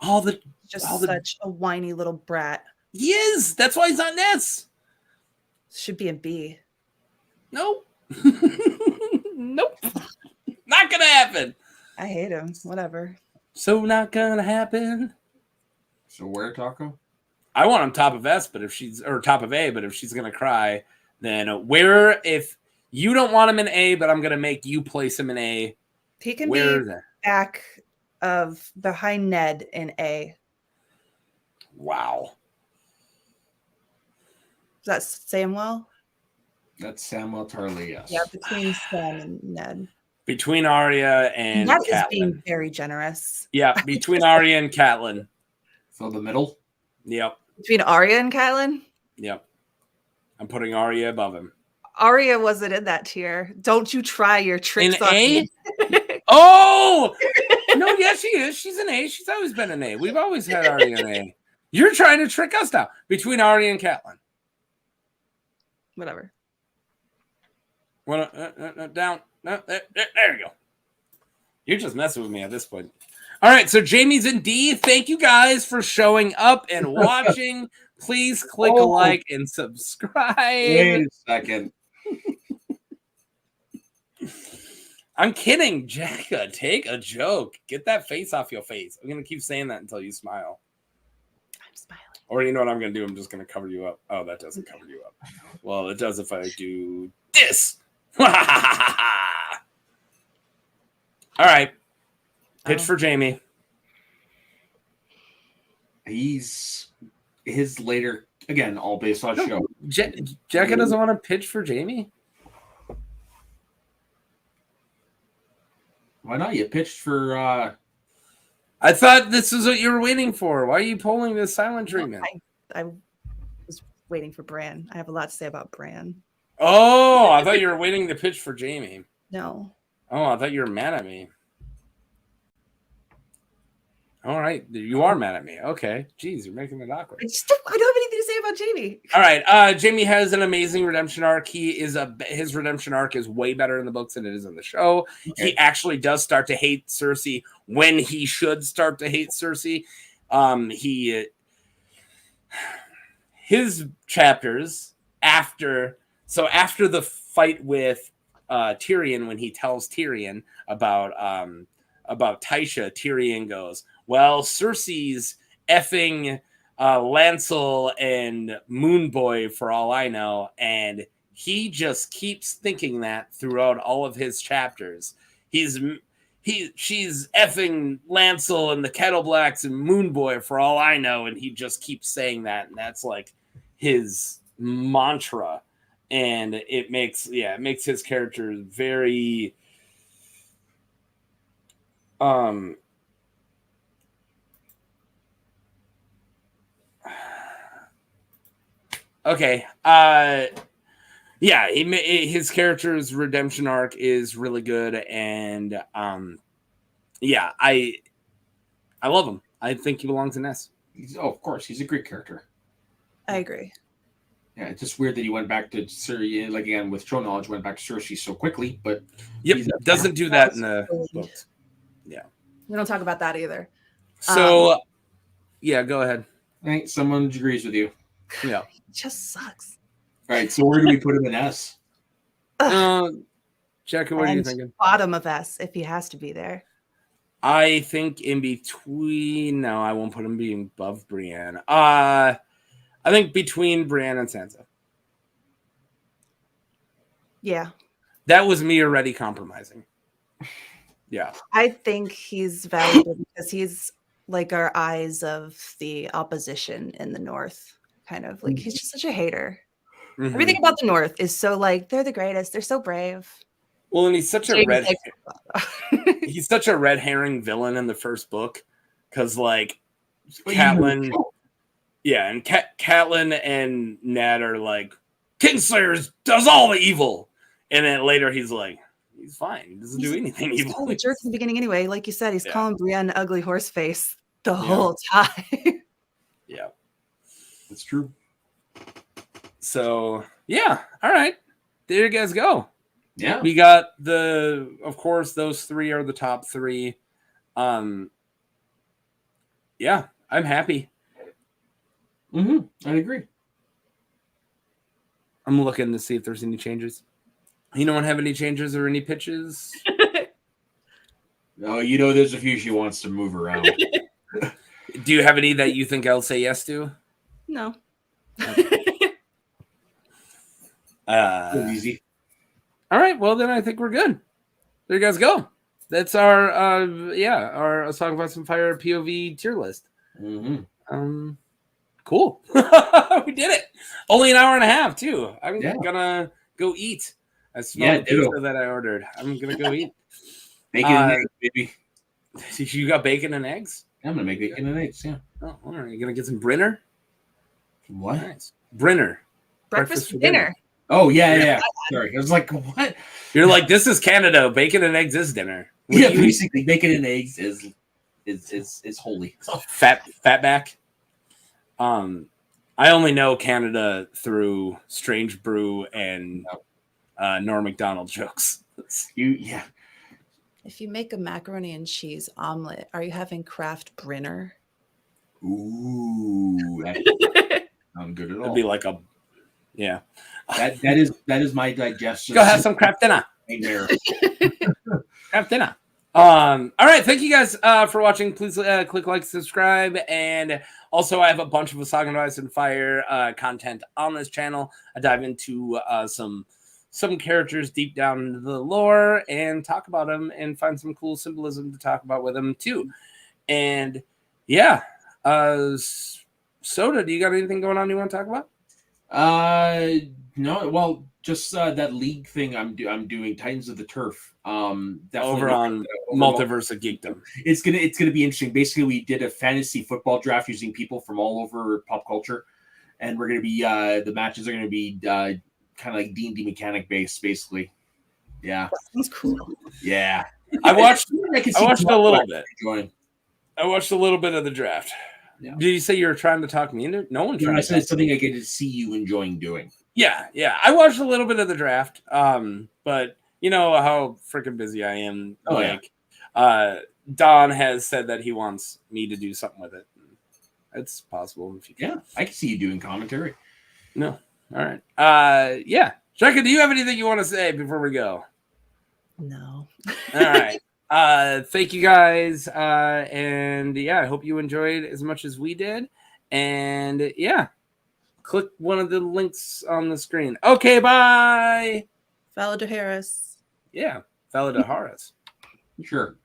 Such a whiny little brat. He is. That's why he's on S. Should be a B. Nope. Nope. Not gonna happen. I hate him. Whatever. So not gonna happen. So where, Taco? I want him top of S, but top of A, but if she's gonna cry, then where if you don't want him in A, but I'm going to make you place him in A. He can be back behind Ned in A. Wow. Is that Samwell? That's Samwell Tarly, yes. Yeah, between Sam and Ned. Between Arya and Ned Catelyn. Is being very generous. Yeah, between Arya and Catelyn. So the middle? Yep. Between Arya and Catelyn? Yep. I'm putting Arya above him. Arya wasn't in that tier. Don't you try your tricks on A? Oh! No, yes, she is. She's an A. She's always been an A. We've always had Arya in A. You're trying to trick us now. Between Arya and Catelyn. Whatever. Well, down. No, there you go. You're just messing with me at this point. All right, so Jamie's in D. Thank you guys for showing up and watching. Please click a like and subscribe. Wait a second. I'm kidding, Jekka. Take a joke. Get that face off your face. I'm gonna keep saying that until you smile. I'm smiling. Or you know what I'm gonna do? I'm just gonna cover you up. Oh, that doesn't cover you up. Well, it does if I do this. All right. Pitch for Jaime. He's his later again, all based on show. Jekka doesn't want to pitch for Jaime. Why not? You pitched for. I thought this is what you were waiting for. Why are you pulling this silent treatment? I was waiting for Bran. I have a lot to say about Bran. Oh, I thought you were waiting to pitch for Jaime. No. Oh, I thought you were mad at me. All right, you are mad at me. Okay, jeez, you're making it awkward. I don't have anything to say about Jaime. All right, Jaime has an amazing redemption arc. His redemption arc is way better in the books than it is in the show. Okay. He actually does start to hate Cersei when he should start to hate Cersei. His chapters after the fight with Tyrion, when he tells Tyrion about Tysha, Tyrion goes, well, Cersei's effing Lancel and Moonboy for all I know, and he just keeps thinking that throughout all of his chapters. She's effing Lancel and the Kettleblacks and Moonboy for all I know, and he just keeps saying that, and that's like his mantra, and it makes his character very okay. His character's redemption arc is really good, and I love him. I think he belongs in S. Of course, he's a great character. I agree. Yeah, it's just weird that he went back to Cersei, like again with show knowledge, went back to Cersei so quickly. But doesn't do that in the books. Yeah, we don't talk about that either. So, go ahead. I think someone agrees with you. Yeah, it just sucks. All right, so where do we put him in S? Jekka, what are you thinking? Bottom of S, if he has to be there. I think in between. No, I won't put him being above Brienne. I think between Brienne and Sansa. Yeah. That was me already compromising. Yeah. I think he's valuable because he's like our eyes of the opposition in the North. Kind of like he's just such a hater. Mm-hmm. Everything about the North is so like they're the greatest. They're so brave. Well, and he's such a he's such a red herring villain in the first book because like Catelyn. Yeah, and Catelyn and Ned are like, Kingslayer does all the evil. And then later he's like, he's fine. He doesn't do anything evil. He's a jerk in the beginning anyway. Like you said, he's calling Brienne ugly horse face the whole time. Yeah. That's true. So, yeah. All right. There you guys go. Yeah. We got of course, those three are the top three. Yeah, I'm happy. I agree. I'm looking to see if there's any changes. You don't have any changes or any pitches? No, there's a few she wants to move around. Do you have any that you think I'll say yes to? No. Easy. All right. Well, then I think we're good. There you guys go. That's our our Let's Talk About Some Fire POV tier list. Cool. We did it. Only an hour and a half, too. I'm gonna go eat. I smell the pizza that I ordered. I'm gonna go eat. Bacon and eggs, baby. You got bacon and eggs? I'm gonna make bacon and eggs, yeah. Oh, all right. You gonna get some Brinner? What? Nice. Brinner. Breakfast for dinner. Oh, yeah. Sorry. I was like, what? You're like, this is Canada. Bacon and eggs is dinner. Basically, bacon and eggs is holy. Fatback. I only know Canada through Strange Brew and Norm Macdonald jokes. If you make a macaroni and cheese omelet, are you having Kraft Brinner? Ooh, that sounds good at all. It'd be like that is my digestion. Go have some Kraft dinner. have dinner. All right, thank you guys for watching. Please click like, subscribe, and also I have a bunch of Asaga and Ice and Fire content on this channel. I dive into some characters deep down into the lore and talk about them and find some cool symbolism to talk about with them too. And yeah, Soda, do you got anything going on you want to talk about? No. Well, just that league thing I'm doing, Titans of the Turf. Definitely over on Multiverse of Geekdom. It's gonna be interesting. Basically, we did a fantasy football draft using people from all over pop culture, and we're gonna be the matches are gonna be kind of like D&D mechanic based, basically. Yeah, that's cool. Yeah, I watched a little bit. Join. I watched a little bit of the draft. Yeah. Did you say you were trying to talk me into it? No one tried. I said it's something I get to see you enjoying doing. Yeah. I watched a little bit of the draft, but you know how freaking busy I am. Don has said that he wants me to do something with it. It's possible if you can. Yeah, I can see you doing commentary. No. All right. Yeah. Jekka, do you have anything you want to say before we go? No. All right. Thank you guys. And yeah, I hope you enjoyed as much as we did. And yeah, click one of the links on the screen. Okay, bye. Valid Harris. Yeah, Valid Harris. Sure.